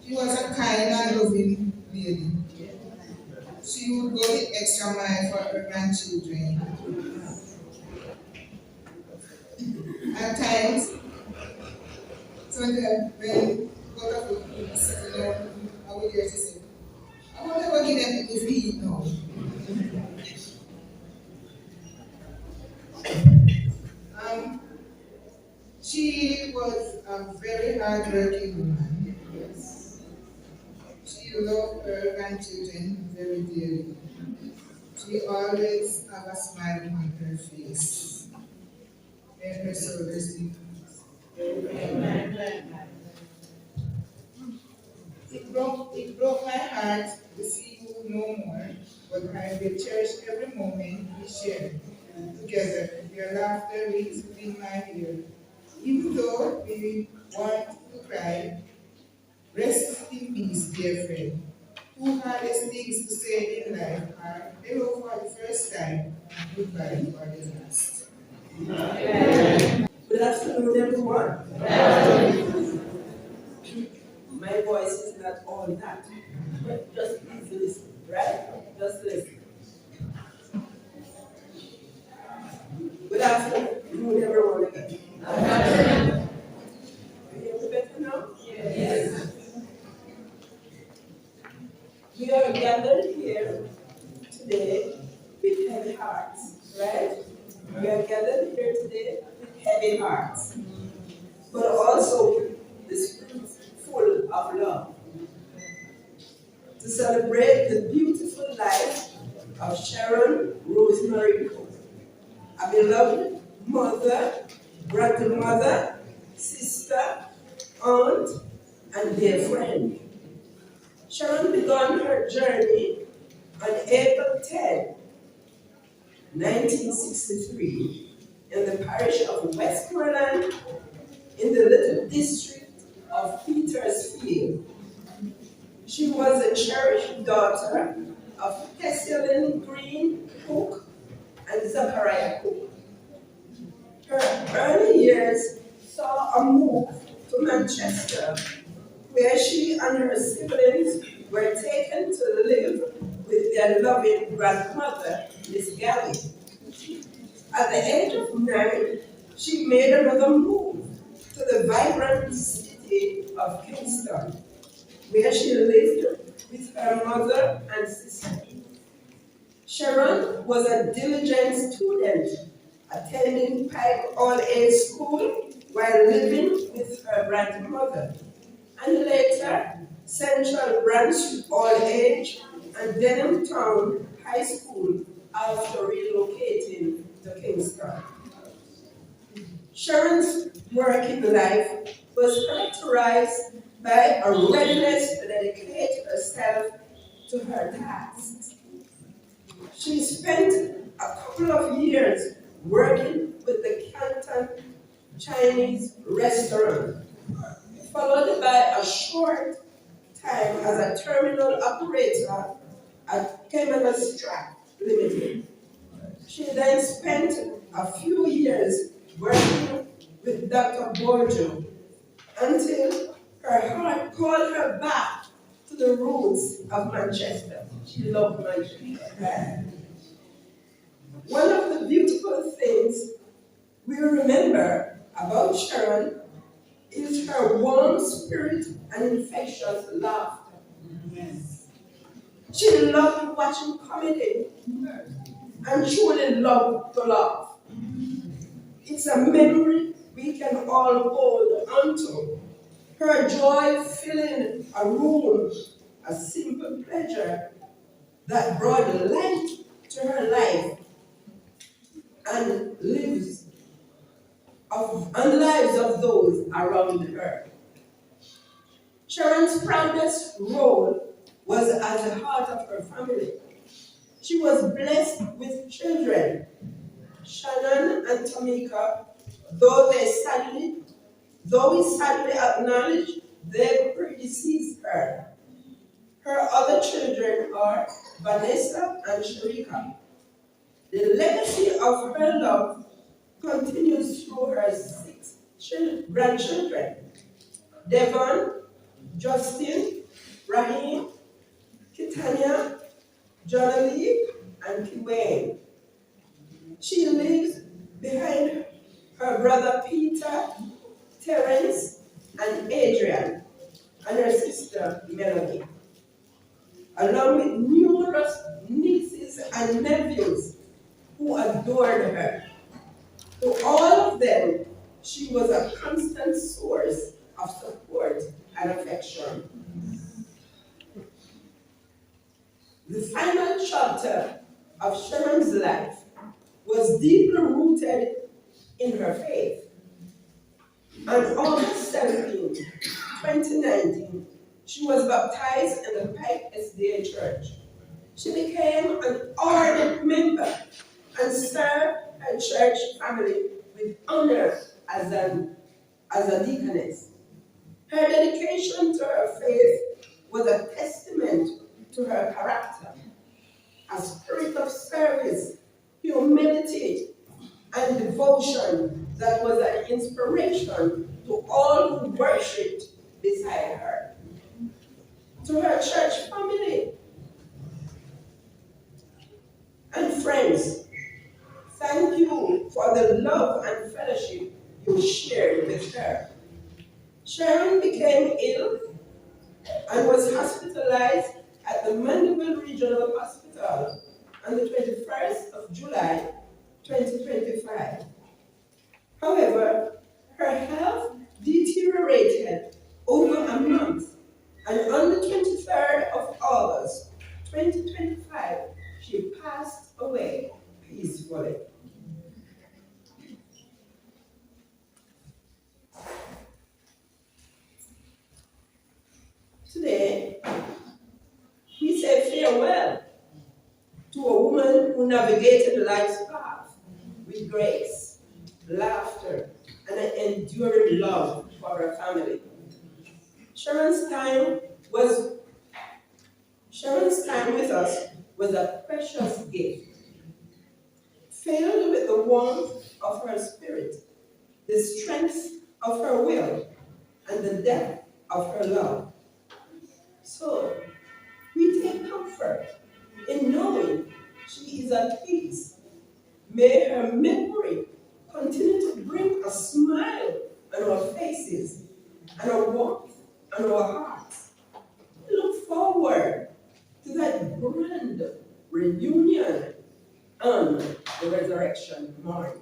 was a kind and loving lady. She would go the extra mile for her grandchildren. At times, when both of you sitting down, I would hear to say, I wonder what give them to feed now. Um, she was a very hardworking woman. Yes. She loved her grandchildren very dearly. She always had a smile on her face. May her soul rest in peace. It broke my heart to see you no more, but I will cherish every moment we share together. Your laughter rings within my ear. Even though we want to cry, rest in peace, dear friend. Two hardest things to say in life are hello for the first time and goodbye for the last. Good afternoon, everyone. My voice is not all that, but just please listen, right? Just listen. Good afternoon, everyone again. You hear me better now? Yes. We are gathered here today with heavy hearts, right? We are gathered here today with heavy hearts, but also with the spirit full of love to celebrate the beautiful life of Sharon Rosemary Cook, a beloved mother, grandmother, sister, aunt, and dear friend. Sharon began her journey on April 10, 1963, in the parish of Westmoreland, in the little district of Petersfield. She was a cherished daughter of Kesselyn Green Cook and Zachariah Cook. Her early years saw a move to Manchester, where she and her siblings were taken to live with their loving grandmother, Miss Galley. At the age of 9, she made another move to the vibrant city of Kingston, where she lived with her mother and sister. Sharon was a diligent student, attending Pike All-Age School while living with her grandmother, and later Central Branch All-Age and Denham Town High School after relocating to Kingston. Sharon's working life was characterized by a readiness to dedicate herself to her tasks. She spent a couple of years working with the Canton Chinese restaurant, followed by a short time as a terminal operator at Camelot Track Limited. She then spent a few years working with Dr. Borjo until her heart called her back to the roots of Manchester. She loved Manchester. Right? One of the beautiful things we remember about Sharon is her warm spirit and infectious laughter. Yes. She loved watching comedy and truly loved to laugh. It's a memory we can all hold onto. Her joy filling a room, a simple pleasure that brought light to her life and lives of those around her. Sharon's proudest role was as the heart of her family. She was blessed with children, Shannon and Tamika, though we sadly acknowledge they predeceased her. Her other children are Vanessa and Sharika. The legacy of her love continues through her 6 grandchildren, Devon, Justin, Raheem, Kitania, Jonalie, and Kiwane. She leaves behind her brother Peter, Terence, and Adrian, and her sister Melanie, along with numerous nieces and nephews who adored her. To all of them, she was a constant source of support and affection. The final chapter of Sharon's life was deeply rooted in her faith. On August 17, 2019, she was baptized in the Pike SDA Church. She became an ardent member and served her church family with honor as a deaconess. Her dedication to her faith was a testament to her character, a spirit of service, humility, and devotion that was an inspiration to all who worshipped beside her. To her church family and friends, thank you for the love and fellowship you shared with her. Sharon became ill and was hospitalized at the Mandeville Regional Hospital on the 21st of July, 2025. However, her health deteriorated over a month, and on the 23rd of August, 2025, she passed away peacefully. Today, we say farewell to a woman who navigated life's path with grace, laughter, and an enduring love for her family. Sharon's time was Sharon's time with us was a precious gift, filled with the warmth of her spirit, the strength of her will, and the depth of her love. So, we take comfort in knowing she is at peace. May her memory continue to bring a smile on our faces and a warmth on our hearts. We look forward to that grand reunion on the resurrection morning.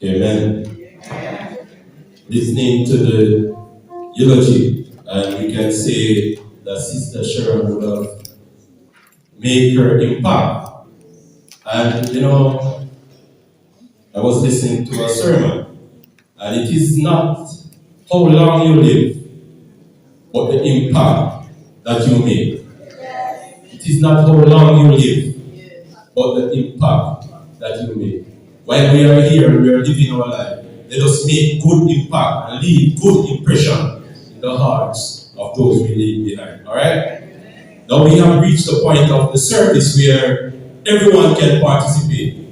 Amen. Listening to the eulogy, and we can say that Sister Sharon would have made her impact. And I was listening to a sermon, and it is not how long you live, but the impact that you make. It is not how long you live, but the impact that you make. While we are here, we are living our life. Let us make good impact and leave good impression in the hearts of those we leave behind. Alright? Now we have reached the point of the service where everyone can participate.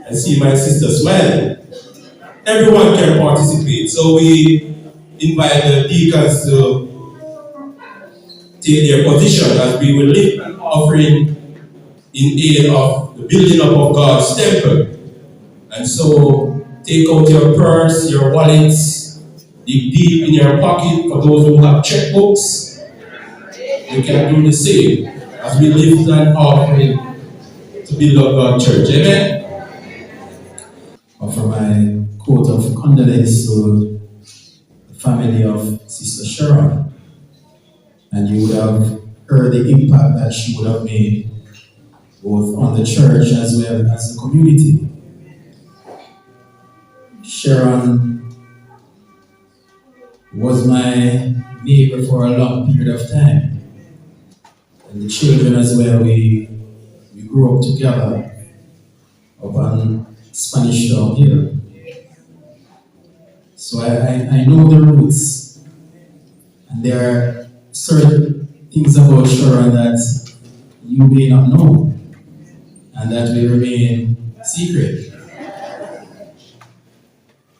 I see my sister smiling. Everyone can participate. So we invite the deacons to take their position as we will lift an offering in aid of the building up of God's temple. And so take out your purse, your wallets, dig deep in your pocket for those who have checkbooks. You can do the same as we lift an offering to build up God's church. Amen? Offer my quote of condolence to the family of Sister Sharon. And you would have heard the impact that she would have made both on the church as well as the community. Sharon was my neighbor for a long period of time. And the children as well, we grew up together up on Spanish Town here. So I know the roots, and there are certain things about Sharon that you may not know, and that will remain secret.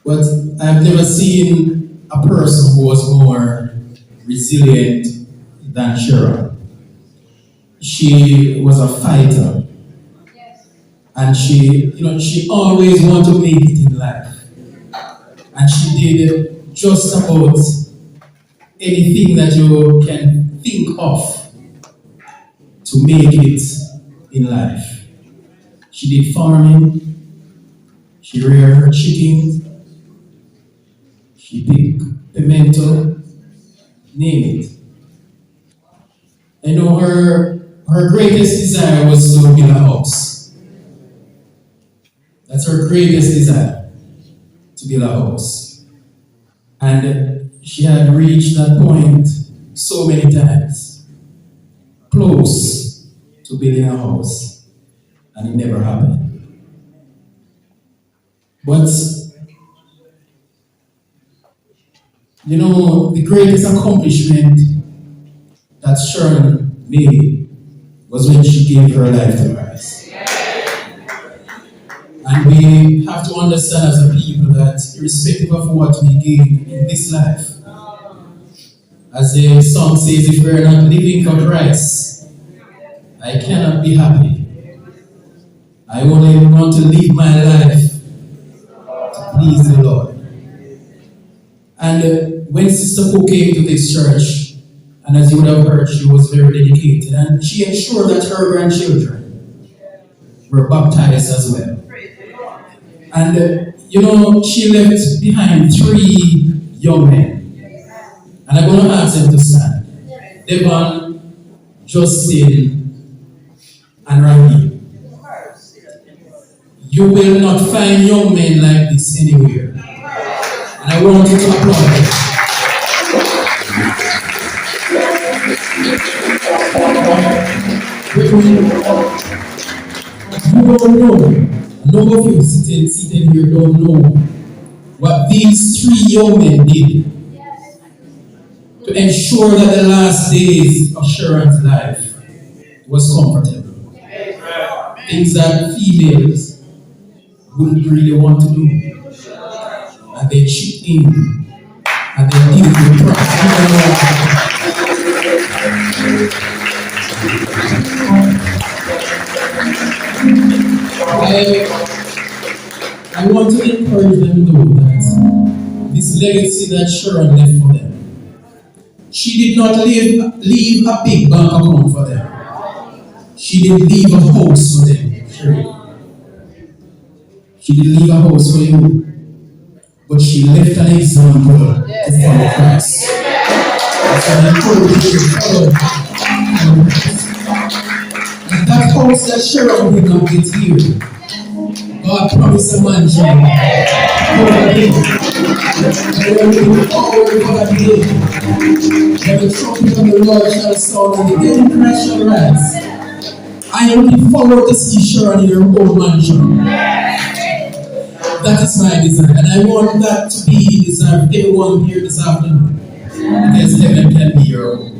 But I've never seen a person who was more resilient than Sharon. She was a fighter, and she always wanted to make it in life, and she did just about anything that you can think of to make it in life. She did farming, she reared her chickens, she picked pimento, name it. I know her greatest desire was to build a house. That's her greatest desire, to build a house. And she had reached that point so many times, close to building a house, and it never happened. But the greatest accomplishment that Sharon made was when she gave her life to Christ. And we have to understand as a people that irrespective of what we gain in this life, as the song says, if we're not living for Christ, I cannot be happy. I only want to live my life to please the Lord. And when Sister Poe came to this church, and as you would have heard, she was very dedicated, and she ensured that her grandchildren were baptized as well. And she left behind 3 young men. And I'm going to ask them to stand. Devon, Justin, and Randy. You will not find young men like this anywhere. And I want you to applaud them. You don't know. A number of you seated here don't know what these 3 young men did to ensure that the last days of Sharon's life was comfortable. Things that females wouldn't really want to do. And they chipped in and they did it with pride. I want to encourage them to know that this legacy that Sharon left for them, she did not leave a big bank account for them. She didn't leave a house for them. She didn't leave a house for you. But she left an example to follow Christ. That's an encouragement to follow Christ. And that house that Sharon did not get here, God promised a mansion. And we're looking forward to that day. When the trumpet of the Lord shall sound and the dead in Christ shall rise. I am looking forward to see Sharon in her own mansion. That is my desire. And I want that to be the desire of everyone here this afternoon. Because heaven can be your own.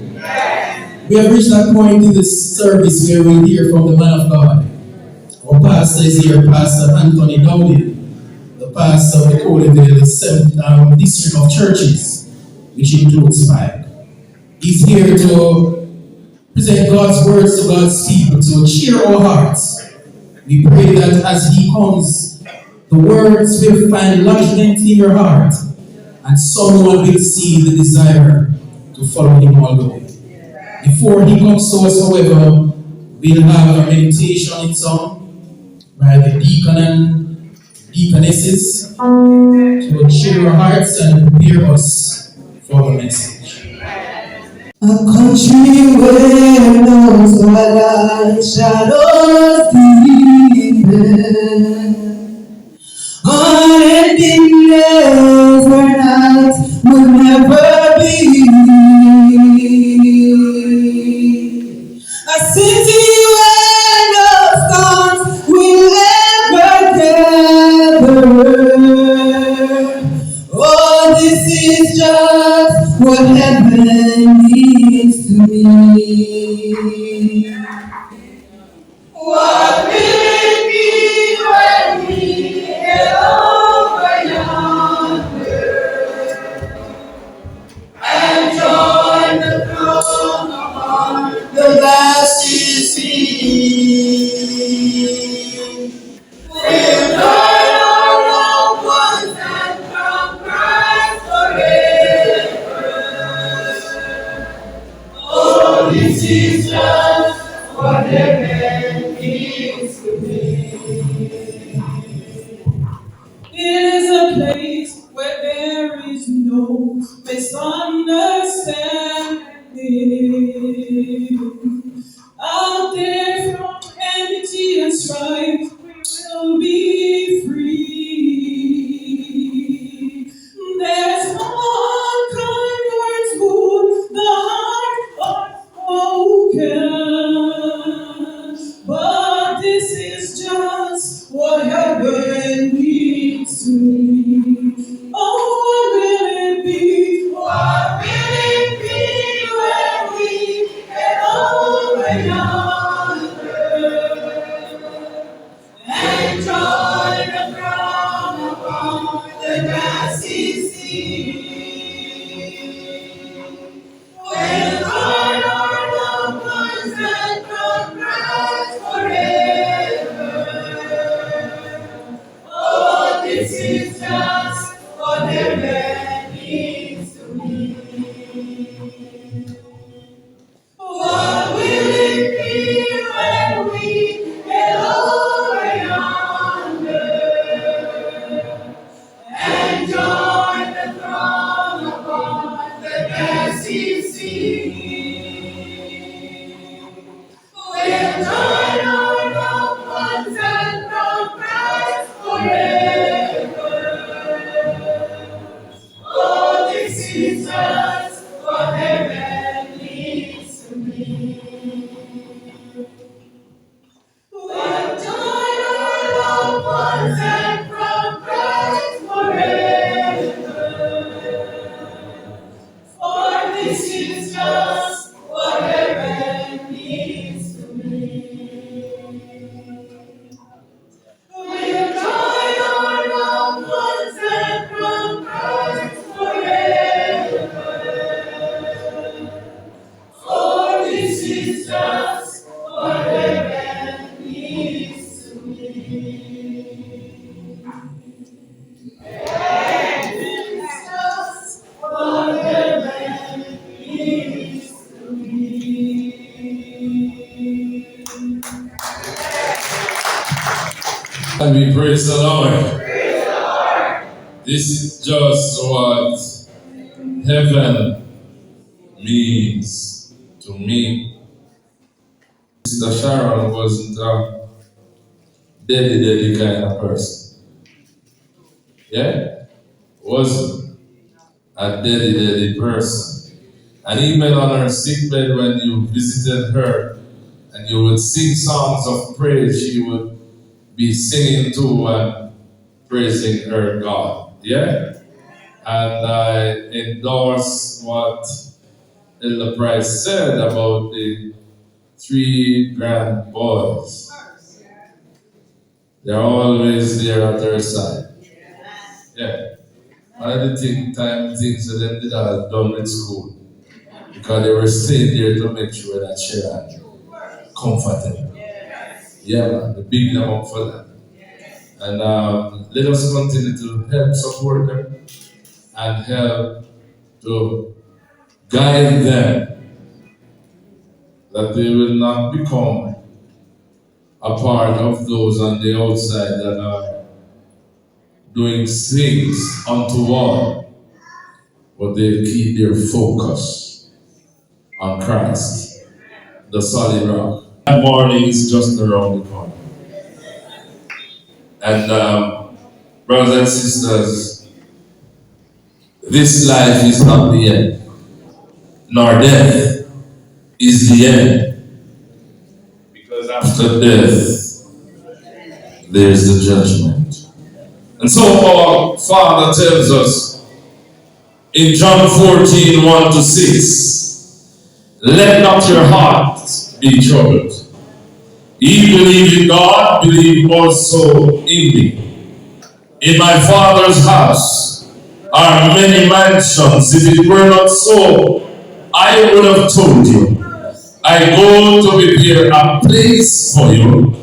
We have reached that point in this service where we'll hear from the man of God. Our pastor is here, Pastor Anthony Dowdy, the pastor of the Coleville 7th district of churches, which includes 5. He's here to present God's words to God's people, to cheer our hearts. We pray that as he comes, the words will find lodgment in your heart, and someone will see the desire to follow him all the way. Before he comes to us, however, we'll have a meditation in song by the deacon and deaconesses to cheer our hearts and prepare us for the message. A country where no twilight shadows deepen, unending days where nights will never be. A city where no storms will ever gather. Oh, this is just what heaven means to me. What will it be when we get over yonder and join misunderstanding. Out there from enmity and strife, we will be free. There's one kind words would the heart unspoken, but this is just what heaven needs to me. Oh, what will it be? What will it be when we get over yonder and join the throng upon the grassy sea? We'll join our loved ones and comrades forever. Oh, this is just what heaven means to me. What will it be when we get over yonder and join the throng upon the grassy sea? We'll join our loved ones and comrades forever. Oh, this is just what heaven needs to me. We'll join our loved ones and comrades forever. For this is just what heaven needs to me. We'll join our loved ones and comrades forever. For this is just what heaven needs to me. It's just what heaven needs to me. And we praise the Lord. This is just what heaven means to me. Sister Sharon wasn't a daddy kind of person. Yeah? Wasn't a daddy person. And even on her sick bed when you visited her and you would sing songs of praise, she would be singing too and praising her God. Yeah? And I endorse what Elder Price said about the 3 grand boys. They're always there at her side. Yeah. I didn't think things that them did all done with school. Because they were staying there to make sure that Sharon comforted. Yeah, man, the big them up for that. And let us continue to help support them and help to guide them that they will not become a part of those on the outside that are doing things untoward, but they'll keep their focus on Christ, the solid rock. That morning is just around the corner. And brothers and sisters, this life is not the end, nor death is the end. Because after death, there's the judgment. And so our Father tells us in John 14, 1 to 6, let not your heart be troubled. Ye believe in God, believe also in me. In my Father's house are many mansions. If it were not so, I would have told you. I go to prepare a place for you.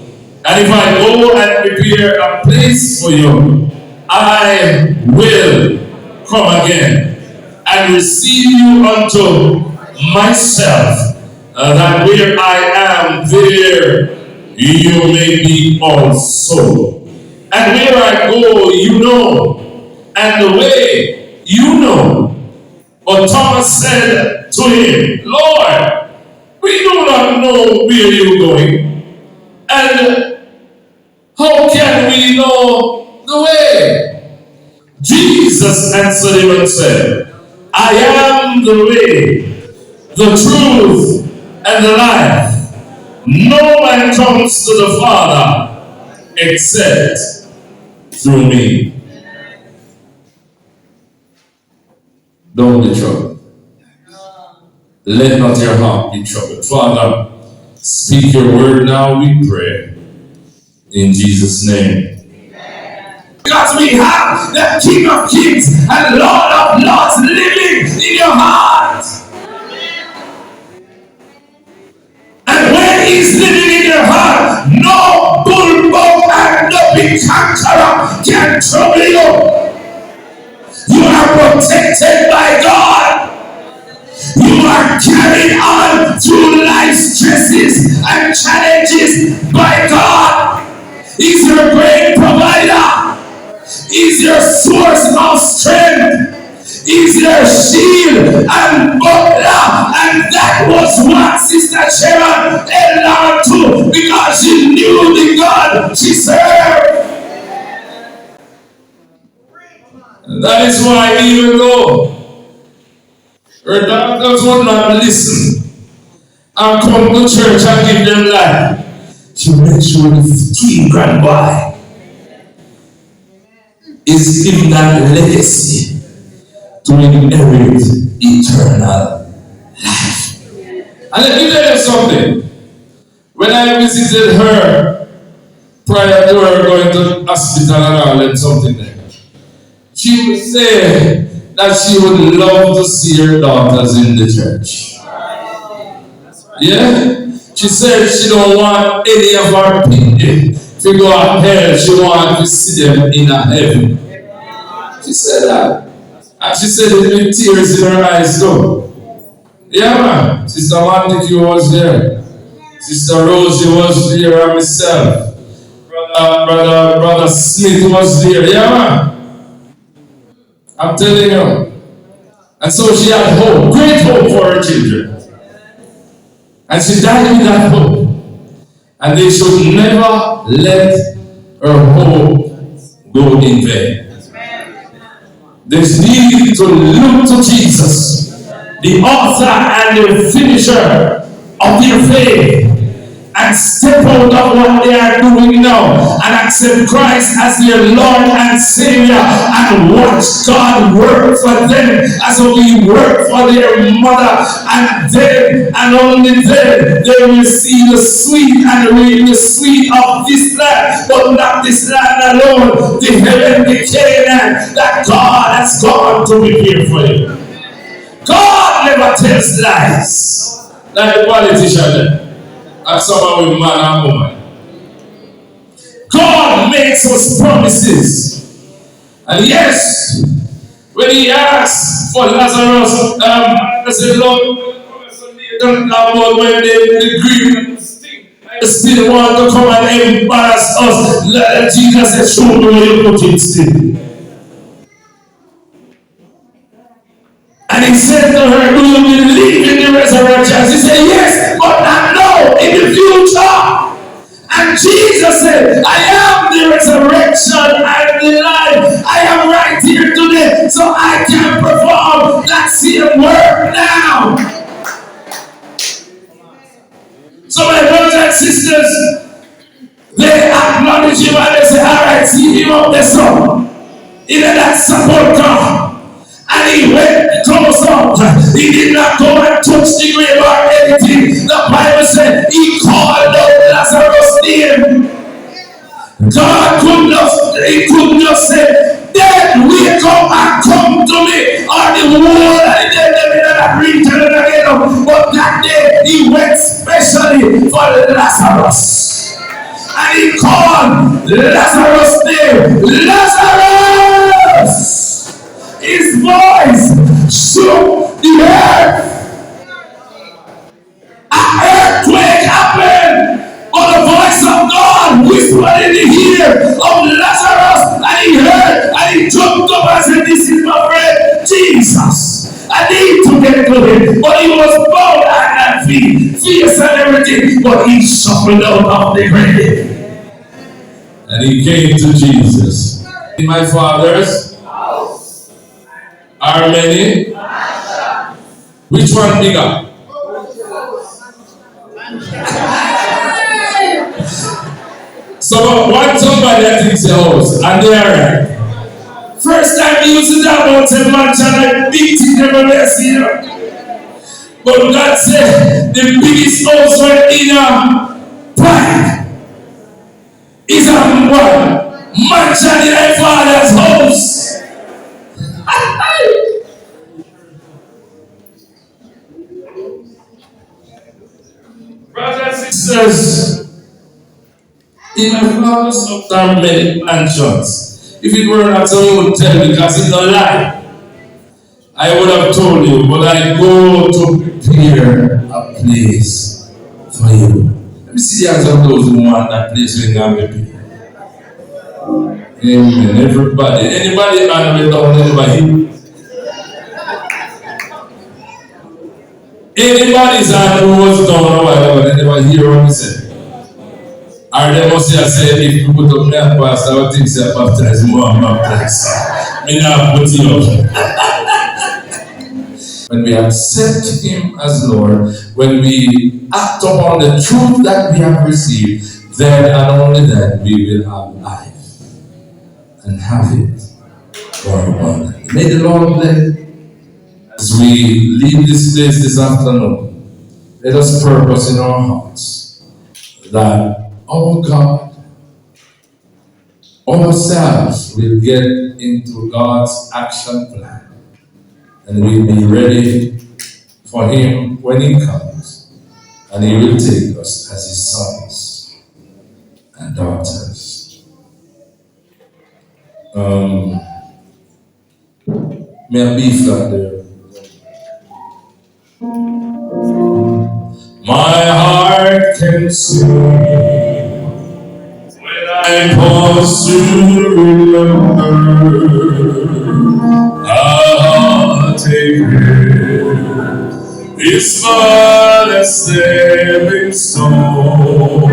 And if I go and prepare a place for you, I will come again and receive you unto myself, that where I am, there you may be also. And where I go, you know, and the way you know. But Thomas said to him, Lord, we do not know where you're going, and how can we know the way? Jesus answered him and said, I am the way, the truth, and the life. No man comes to the Father except through me. Don't be troubled. Let not your heart be troubled. Father, speak your word now, we pray. In Jesus' name. Because we have the King of Kings and Lord of Lords living in your heart. And when he's living in your heart, no bulldog and no big conqueror can trouble you. You are protected by God. You are carried on through life's stresses and challenges by God. He's your great provider. He's your source of strength. He's your shield and buckler. And that was what Sister Sharon held on to because she knew the God she served. And that is why even though her doctors would not listen and come to church and give them life, she made sure the king grandboy is giving that legacy to inherit eternal life. And let me tell you something. When I visited her prior to her going to hospital and all and something there, she would say that she would love to see her daughters in the church. Yeah? She said she don't want any of her people to go to hell. She wants to see them in a heaven. She said that. And she said it with tears in her eyes too. Yeah, man. Sister Montague was there. Sister Rosie was there, and myself. Brother Smith was there. Yeah, man. I'm telling you. And so she had hope, great hope for her children. And she died with that hope. And they should never let her hope go in vain. There's need to look to Jesus, the author and the finisher of their faith, and step out of what they are doing now and accept Christ as their Lord and Savior and watch God work for them as we work for their mother, and then and only then they will see the sweet and reap the sweet of this land, but not this land alone, the heavenly Canaan that God has gone to prepare for you. God never tells lies like the politician and someone with man and woman. God makes us promises. And yes, when he asked for Lazarus, I said, Lord, don't about when the grief still want to come and embarrass us. Jesus said, show me where you put it still. And he said to her, do you believe in the resurrection? She said, yes, but not now, in the future. And Jesus said, I am the resurrection and the life. I am right here today, so I can perform that same work now. So my brothers and sisters, they acknowledge him and they say, all right, see him up there, son. Even that support God. And he went close up. He did not go and touch the grave or anything. The Bible said he called out Lazarus' name. God could just say, dead, wake up and come to me. Or the world and the dead, they did not return again. But that day, he went specially for Lazarus. And he called Lazarus' name. Lazarus! His voice shook the earth. An earthquake happened. But the voice of God whispered in the ear of Lazarus. And he heard and he jumped up and said, this is my friend Jesus. And I need to get to him. But he was bound and fierce and everything. But he suffered out of the grave. And he came to Jesus. My fathers are many. Which one bigger? So one somebody that thinks a house, and they are right. First time he used to talk about a mansion, like big thing never see here. But God said the biggest house right in a pride is a what? Mansion in a father's house. Brothers and sisters, in my father's house there are many mansions. If it were not so, you would tell me because it's a lie. I would have told you, but I go to prepare a place for you. Let me see the hands of those who want that place when you have a people. Amen. Everybody. Anybody on the way down, anybody? Anybody's on who was down or whatever, they never hear what we say. Or they must say, if you put up me and pastor, I think say baptize more and baptize. Me not put you up. When we accept him as Lord, when we act upon the truth that we have received, then and only then we will have life and have it for abundance. May the Lord bless as we leave this place this afternoon. Let us purpose in our hearts that our God, ourselves will get into God's action plan and we'll be ready for him when he comes, and he will take us as his sons and daughters. May I be flat there? My heart can sing when I pause to remember how take care. It's but a stepping stone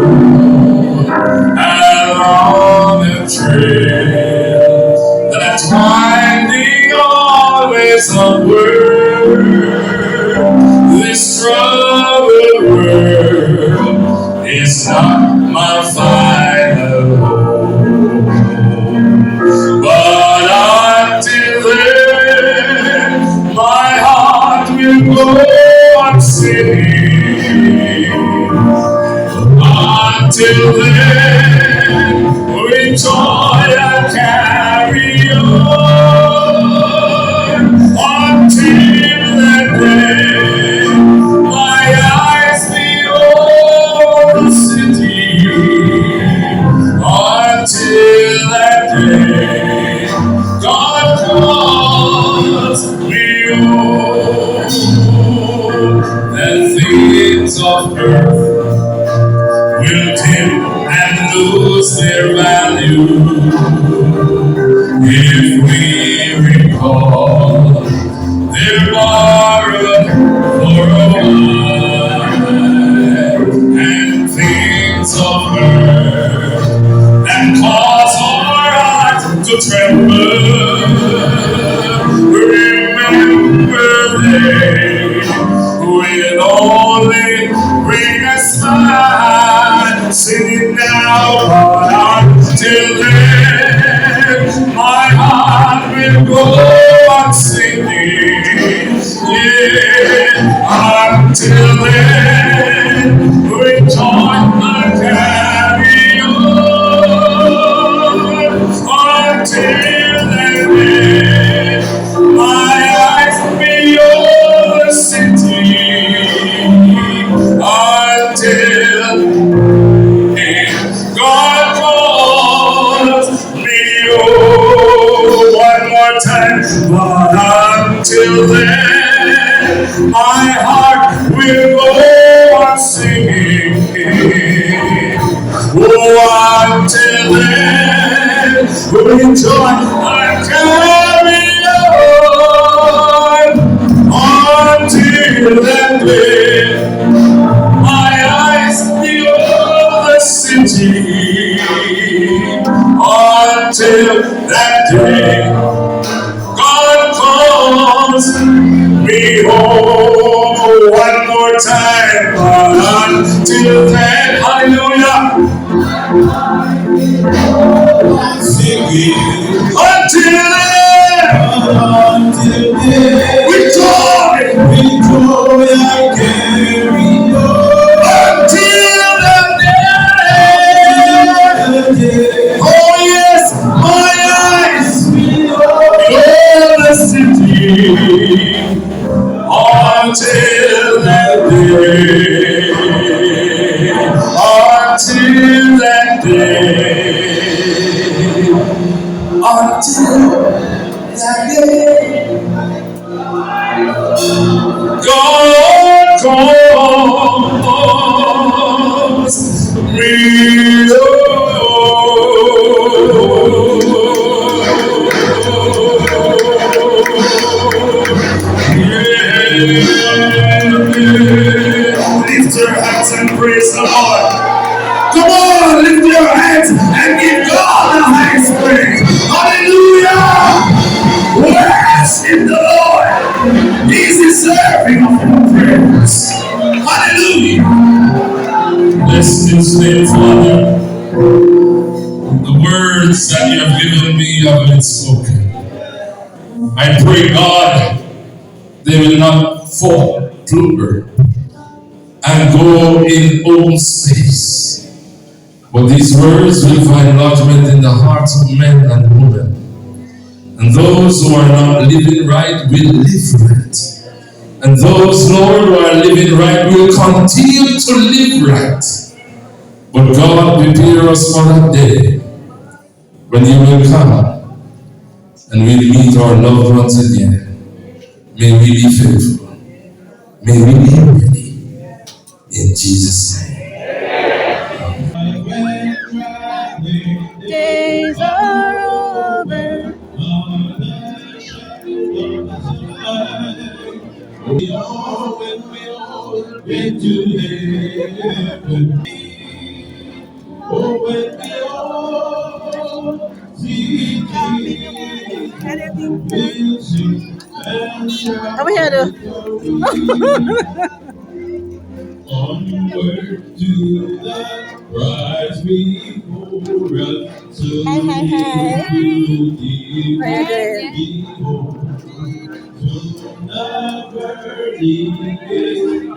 along the trail that's winding always upward. This troubled world is not my final home, but until then, my heart will go on singing. Until then, with joy I carry on. Until that day, my eyes behold the city. Until that day, God calls me home. The things of earth will dim and lose their value if we recall their borrowed for a while, and things of earth that cause our heart to tremble. Remember they will only bring a smile, singing now, but until then, my heart will go on singing. Yeah, until then, with joy I carry on. Until then, my eyes behold the city. Until God calls me home. One more time. But until then, my heart will go on singing. Oh, until then, with joy I carry on. that day God calls me home one more time. But until then, hallelujah, singing. Until then, victory I carry on. Until the day, oh yes, my eyes behold the city. Until that day, until that day, until that day, God calls me Lift your hands and praise the Lord. Come on, lift your hands and give God the highest praise. Hallelujah! Worship the Lord. He's deserving of your praise. Hallelujah! Bless this name, Father. The words that you have given me have been spoken. I pray, God, they will not fall through and go in open space. But these words will find lodgment in the hearts of men and women. And those who are not living right will live right. And those, Lord, who are living right will continue to live right. But God, prepare us for that day when you will come and we'll meet our loved ones again. May we be faithful. May we be ready. In Jesus' name. Days are over. Over here, though. Onward to the prize before us, so Hi, hi, hi. How you doing? behold, to never leave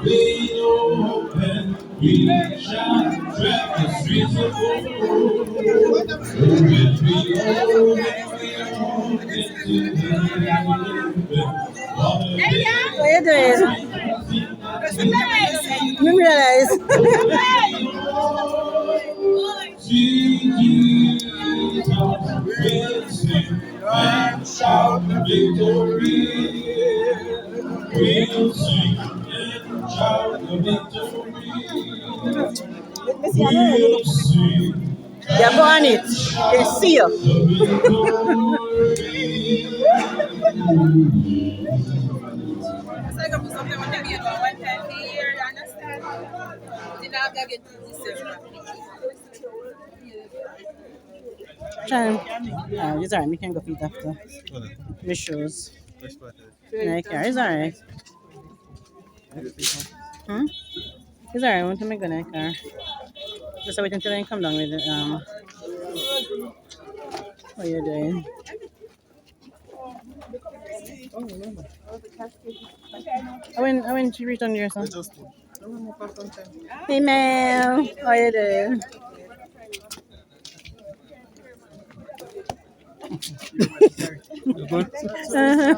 we open, we shall tread the streets of gold. Oh, when we open into heaven, what a How you doing? You realize? see Jesus, we'll sing and shout victory. We'll sing and shout victory. We'll sing Yeah, go on it. They see you. Sharon, it's alright. We can go feet after. My shoes. Yeah, it's alright. Hmm? It's alright. I want to make a car. Just wait until I come down with it. What are you doing? I went to return your son. Hey, Mel. How you doing? Uh-huh.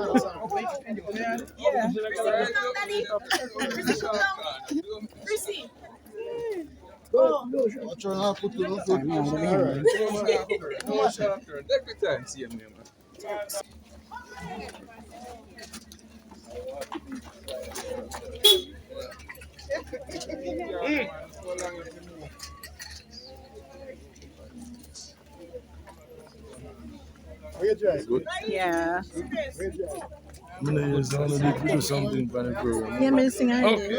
Sorry, man, I'm behind you. Yeah. Yeah, me sing already.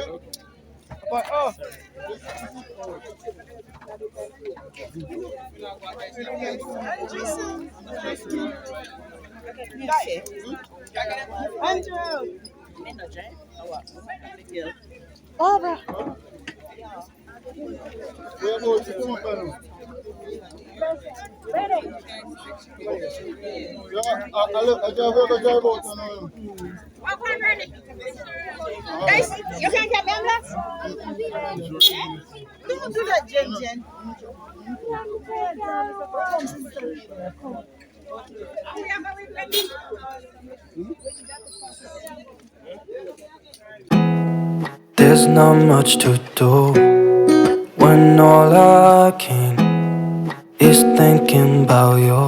There's not much to do when all I can is thinking about you.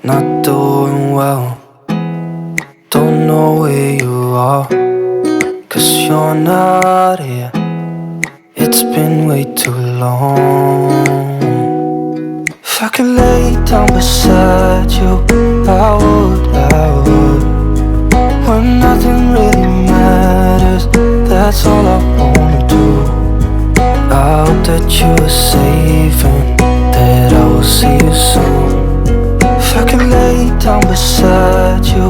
Not doing well, don't know where you are, 'cause you're not here. It's been way too long. If I could lay down beside you, I would. When nothing really matters, that's all I wanna do. I hope that you are safe and that I will see you soon. If I could lay down beside you,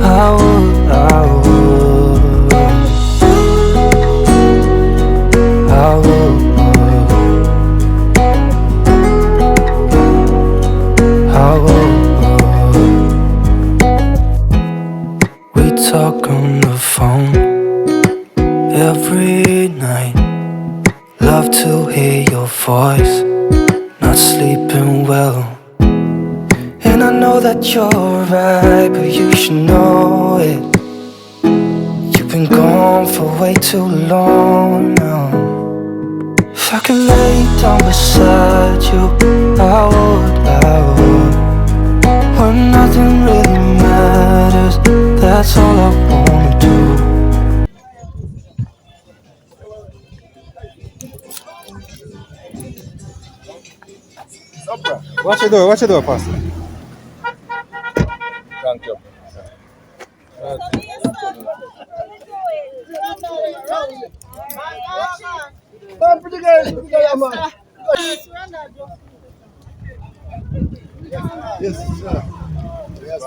I would. I would. We talk on the phone every night. Love to hear your voice. Not sleeping well, and I know that you're right, but you should know it. You've been gone for way too long now. If I could lay down beside you, I would. When nothing really matters, that's all I wanna do. Watch your door, Pastor. Thank you. Yes, sir. Yes,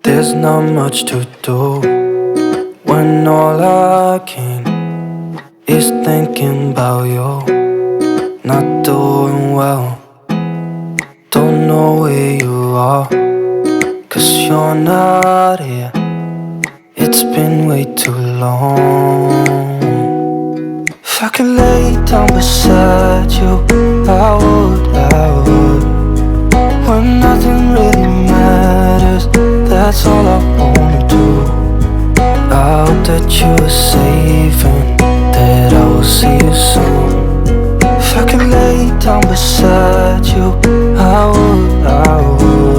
There's not much to do when all I can is thinking about you. Not doing well, don't know where you are, 'cause you're not here. It's been way too long. If I could lay down beside you, I would. When nothing really matters, that's all I wanna do. I hope that you are safe and that I will see you soon. If I could lay down beside you, I would. I would.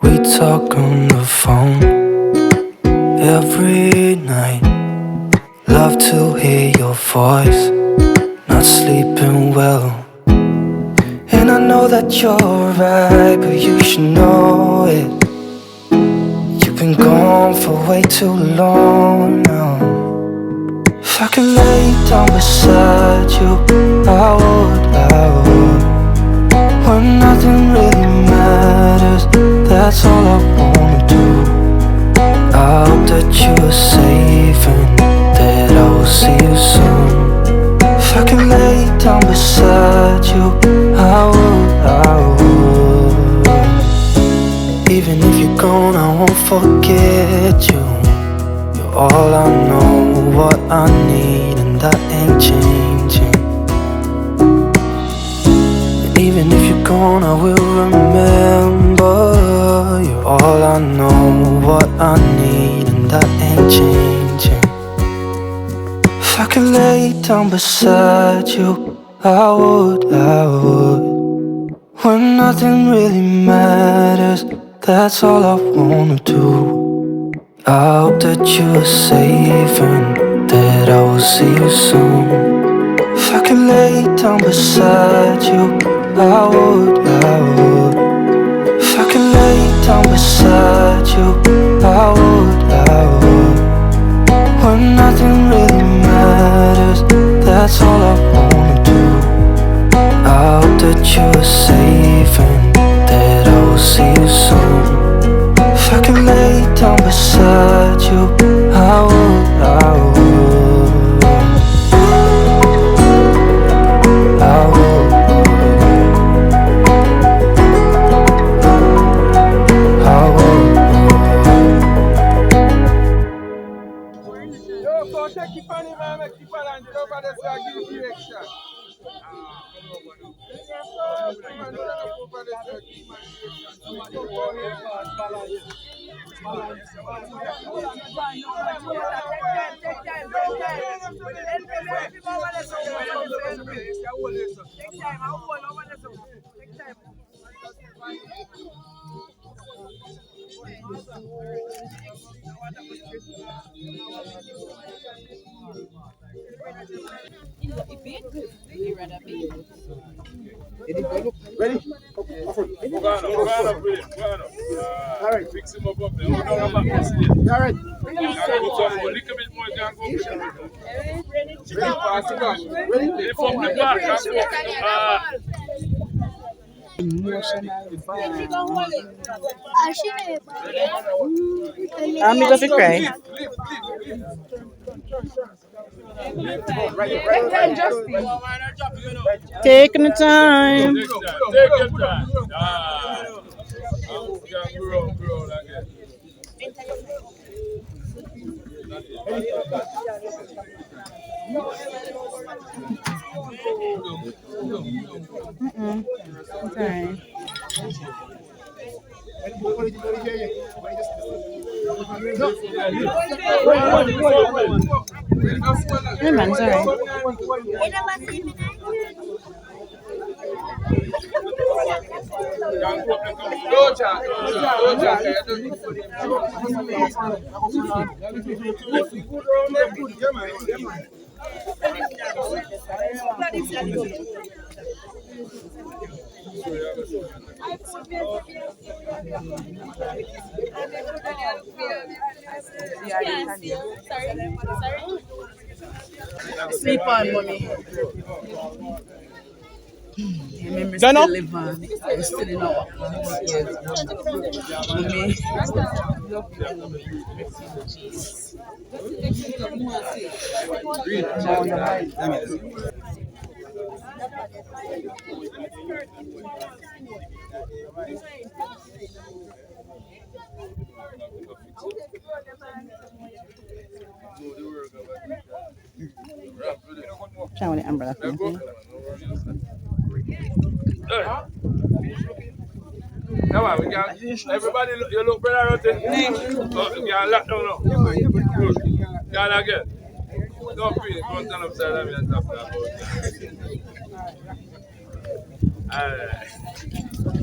We talk on the phone every night. Love to hear your voice. Not sleeping well, and I know that you're right, but you should know it. You've been gone for way too long now. If I could lay down beside you, I would. When nothing really matters, that's all I wanna do. I hope that you are safe and that I will see you soon. If I could lay down beside you, I would. Even if you're gone, I won't forget you. You're all I know, what I need, and that ain't changing. Even if you're gone, I will remember. You're all I know, what I need, and that ain't changing. If I could lay down beside you, I would. When nothing really matters, that's all I wanna do. I hope that you are safe and that I will see you soon. If I could lay down beside you, I would, I would. If I could lay down beside you, I would, I would. When nothing really matters, that's all I wanna do. I hope that you are safe and that I will see you soon. If I could lay down beside you, I would, I would, I would, I would. Yo, go take it funny, man. Make it balance over there so I give you direction. Ready? Go on, all right. Fix him up there. Hold on about this. All right. A little bit more than go. Ready? Pass it on. Ready? Lift up the back. I'm going to cry. Taking the time. Take your time. Grow again. Okay. Hey man, sorry. Sleep on, mommy. Remember, still live on. We're still in our house. Mommy. Shower the umbrella for me. Come on, we can. Everybody, you look better out there. You can lock down now. Good. Can again. Don't feel it. Don't stand upside down and talk about it.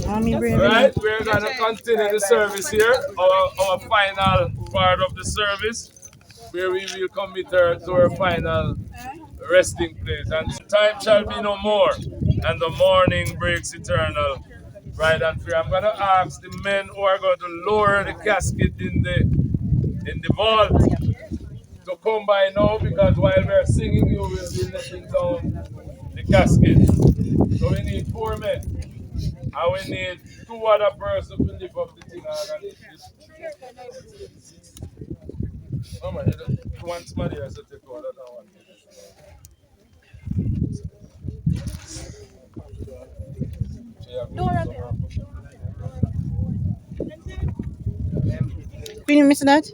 Alright, we're going to continue the service here. Our final part of the service, where we will commit her to our final resting place. And time shall be no more, and the morning breaks eternal. Right and free. I'm gonna ask the men who are going to lower the casket in the vault to come by now, because while we're singing you will be letting down the casket. So we need 4 men. And we need 2 other persons to lift up the thing and lift this. Oh man, you want somebody else to take all that one. Can you miss that?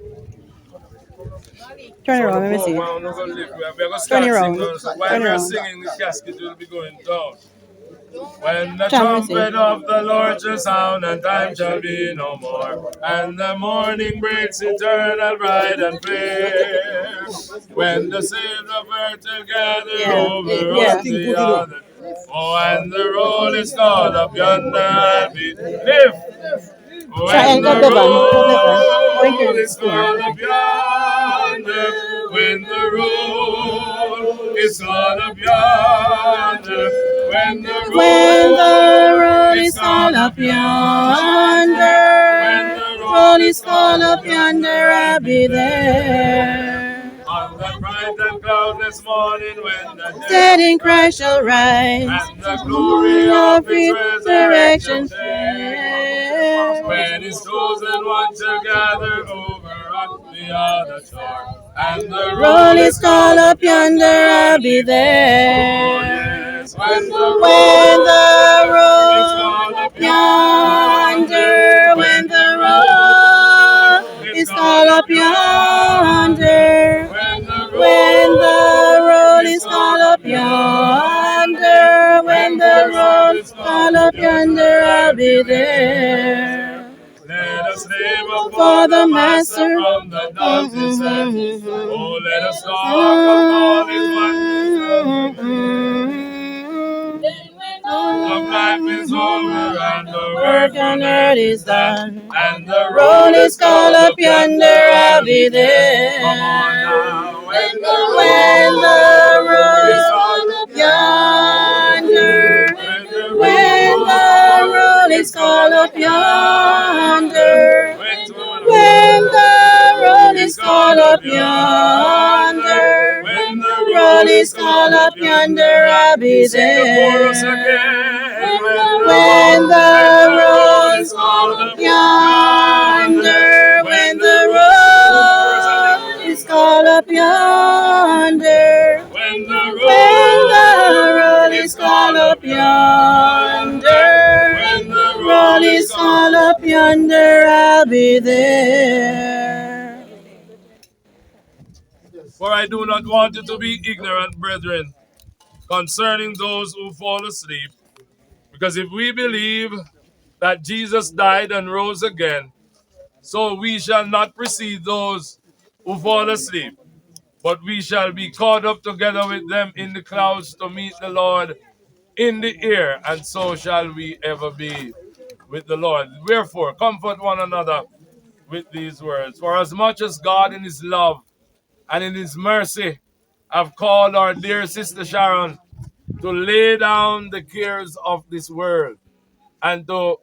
Turn around, let me see. We're going to Turn start around. singing. So while Turn we're around. singing, the casket will be going down. When the Turn, let me see. trumpet of the Lord shall sound, and time shall be no more, and the morning breaks eternal, bright and fair. When the saints of earth will gather over on the other. Oh, and the road is called up yonder, I'll be live. When Sharon, the Levan, go into road the is school. called up yonder, when the road is called up yonder, when the When the road road is is all called up up yonder, when yonder, the road road is is called all up up yonder, yonder, I'll I'll be be there. there. On that bright and cloudless morning when the Dead dead in in Christ Christ shall shall rise, rise, and the glory glory of of his resurrection resurrection day, fair. when his chosen ones shall gather over on the other shore, and the Roll roll is is called called up up yonder, yonder, I'll I'll be be there. Oh there. yes, when the When the roll is called road up yonder, yonder, when when the the roll road is is called called up up yonder, yonder, when the when the roll road is is called called up up yonder, yonder, when when the the road road is called called up up yonder, yonder, I'll I'll be be there. there. Let us labor For for the the Master Master. from the dawn's descent. Oh, let us talk of all his wonders. Of life is over and the Work work on on earth earth is is done, done. and the Roll road is is called called up up yonder, yonder. I'll I'll be be there. Come on there. now, when the When the road is called road up yonder, yonder, when the when the road road is is called called up up yonder, yonder, when when the road is is called called up up yonder, yonder, when the road road is is called called up up yonder, yonder, I'll be sing the chorus there. again. When When the the road road is called up yonder, yonder, when when the the road is road, called up yonder, when the when the road road is is called called up up yonder, yonder, when the road road is is called called up. up yonder, I'll be there. For I do not want you to be ignorant, brethren, concerning those who fall asleep, because if we believe that Jesus died and rose again, so we shall not precede those who fall asleep, but we shall be caught up together with them in the clouds to meet the Lord in the air, and so shall we ever be with the Lord. Wherefore, comfort one another with these words. For as much as God in his love and in his mercy have called our dear sister Sharon to lay down the cares of this world and to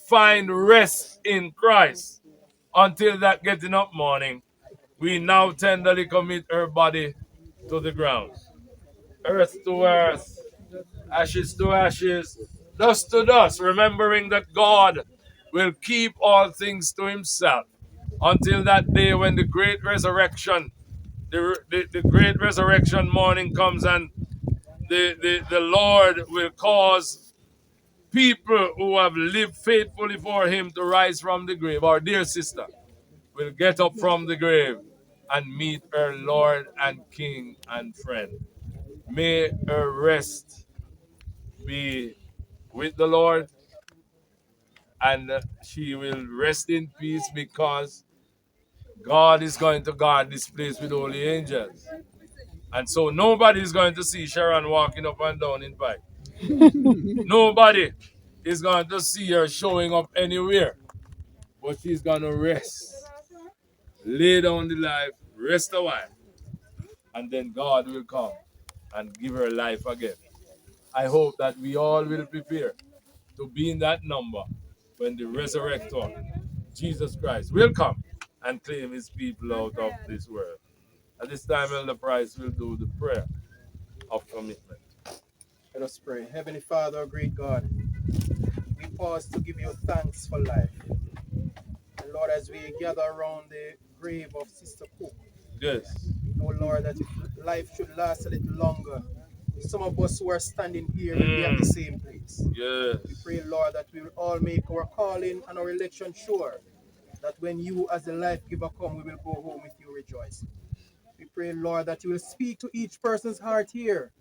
find rest in Christ until that getting up morning, we now tenderly commit her body to the ground. Earth to earth, ashes to ashes, dust to dust, remembering that God will keep all things to himself until that day when the great resurrection, the great resurrection morning comes, and the Lord will cause people who have lived faithfully for him to rise from the grave. Our dear sister will get up from the grave and meet her Lord and King and friend. May her rest be with the Lord, and she will rest in peace because God is going to guard this place with holy angels. And so nobody is going to see Sharon walking up and down in bike. Nobody is going to see her showing up anywhere. But she's going to rest, lay down the life, rest a while, and then God will come and give her life again. I hope that we all will prepare to be in that number when the resurrector, Jesus Christ, will come and claim his people out of this world. At this time, Elder Price will do the prayer of commitment. Let us pray. Heavenly Father, oh great God, we pause to give you thanks for life. And Lord, as we gather around the grave of Sister Cook, Yes. we know, Lord, that if life should last a little longer, some of us who are standing here will be at the same place. Yes. We pray, Lord, that we will all make our calling and our election sure, that when you, as the life giver, come, we will go home with you rejoicing. We pray, Lord, that you will speak to each person's heart here,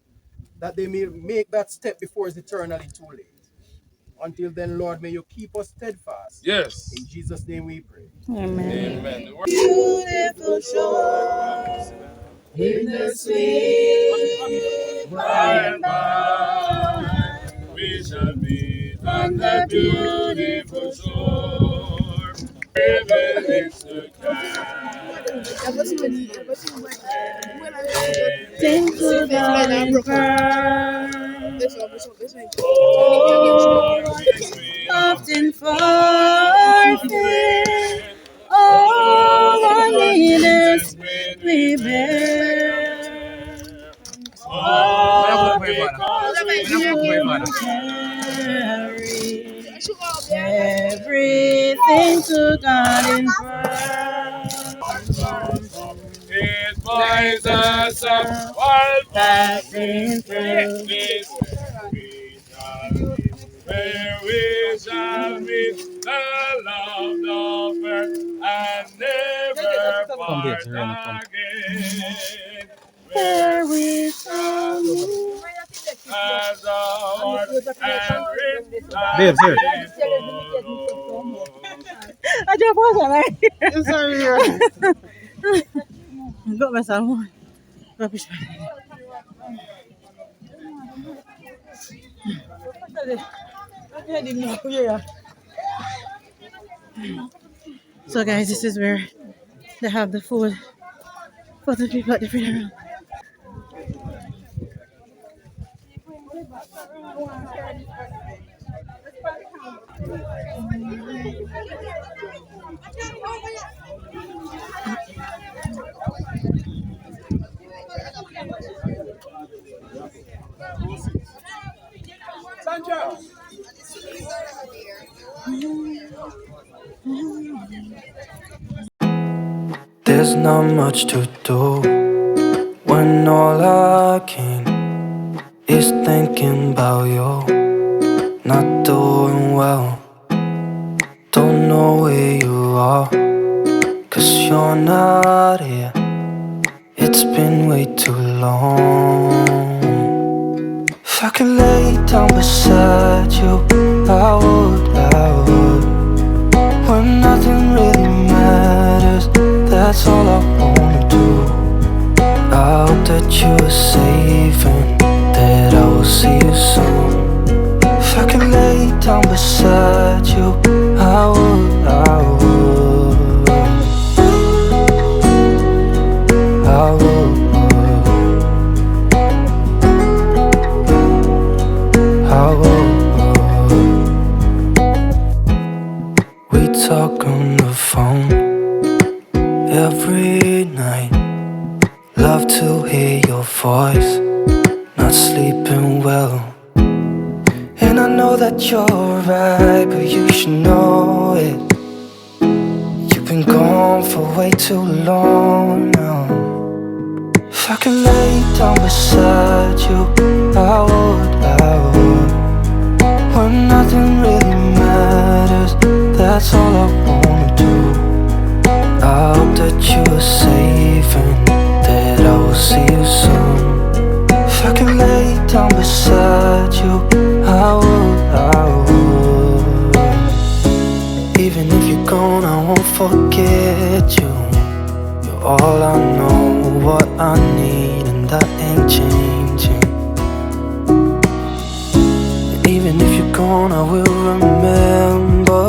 that they may make that step before it's eternally too late. Until then, Lord, may you keep us steadfast. Yes. In Jesus' name we pray. Amen. Amen. Beautiful shore in the sweet by and by. shall meet on that beautiful shore. Privilege to Sing to God in prayer. Often forfeit all our leaders we bear. All because we carry everything to God in prayer. It buys us up while Passing through. this where we shall meet the loved of earth and never part again. Where we shall meet. As our and rich Babes, here. I just wasn't like. Sorry. Got myself one. Rubbish. So guys, this is where they have the food for the people at the funeral. There's not much to do when all I can is thinking about you. Not doing well, don't know where you are, 'cause you're not here. It's been way too long. If I could lay down beside you, I would. When nothing really matters, that's all I wanna do. I hope that you are safe and that I will see you soon. If I could lay down beside you, I would. I would. I would. We talk on the phone every night. Love to hear your voice, not sleeping well. And I know that you're right, but you should know it. You've been gone for way too long now. If I could lay down beside you, I would. When nothing really matters, that's all I wanna do. I hope that you are safe and that I will see you soon. If I could lay down beside you, I would. Even if you're gone, I won't forget you. You're all I know, what I need, and that ain't changing. And even if you're gone, I will remember.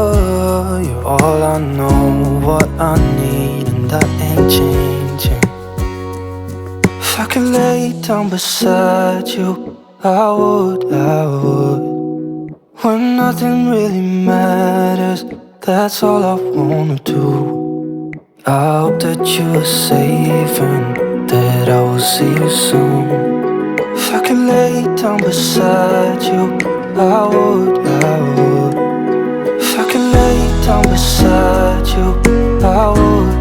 You're all I know, what I need, and that ain't changing. If I could lay down beside you, I would. When nothing really matters, that's all I wanna do. I hope that you are safe and that I will see you soon. If I could lay down beside you, I would. If I could lay down beside you, I would.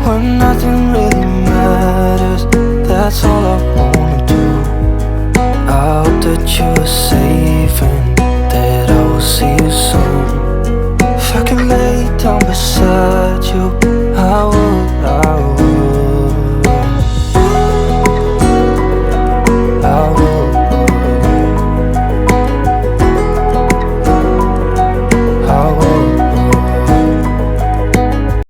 When nothing really matters, that's all I wanna do. I hope that you are safe and that I will see you soon. If I could lay down beside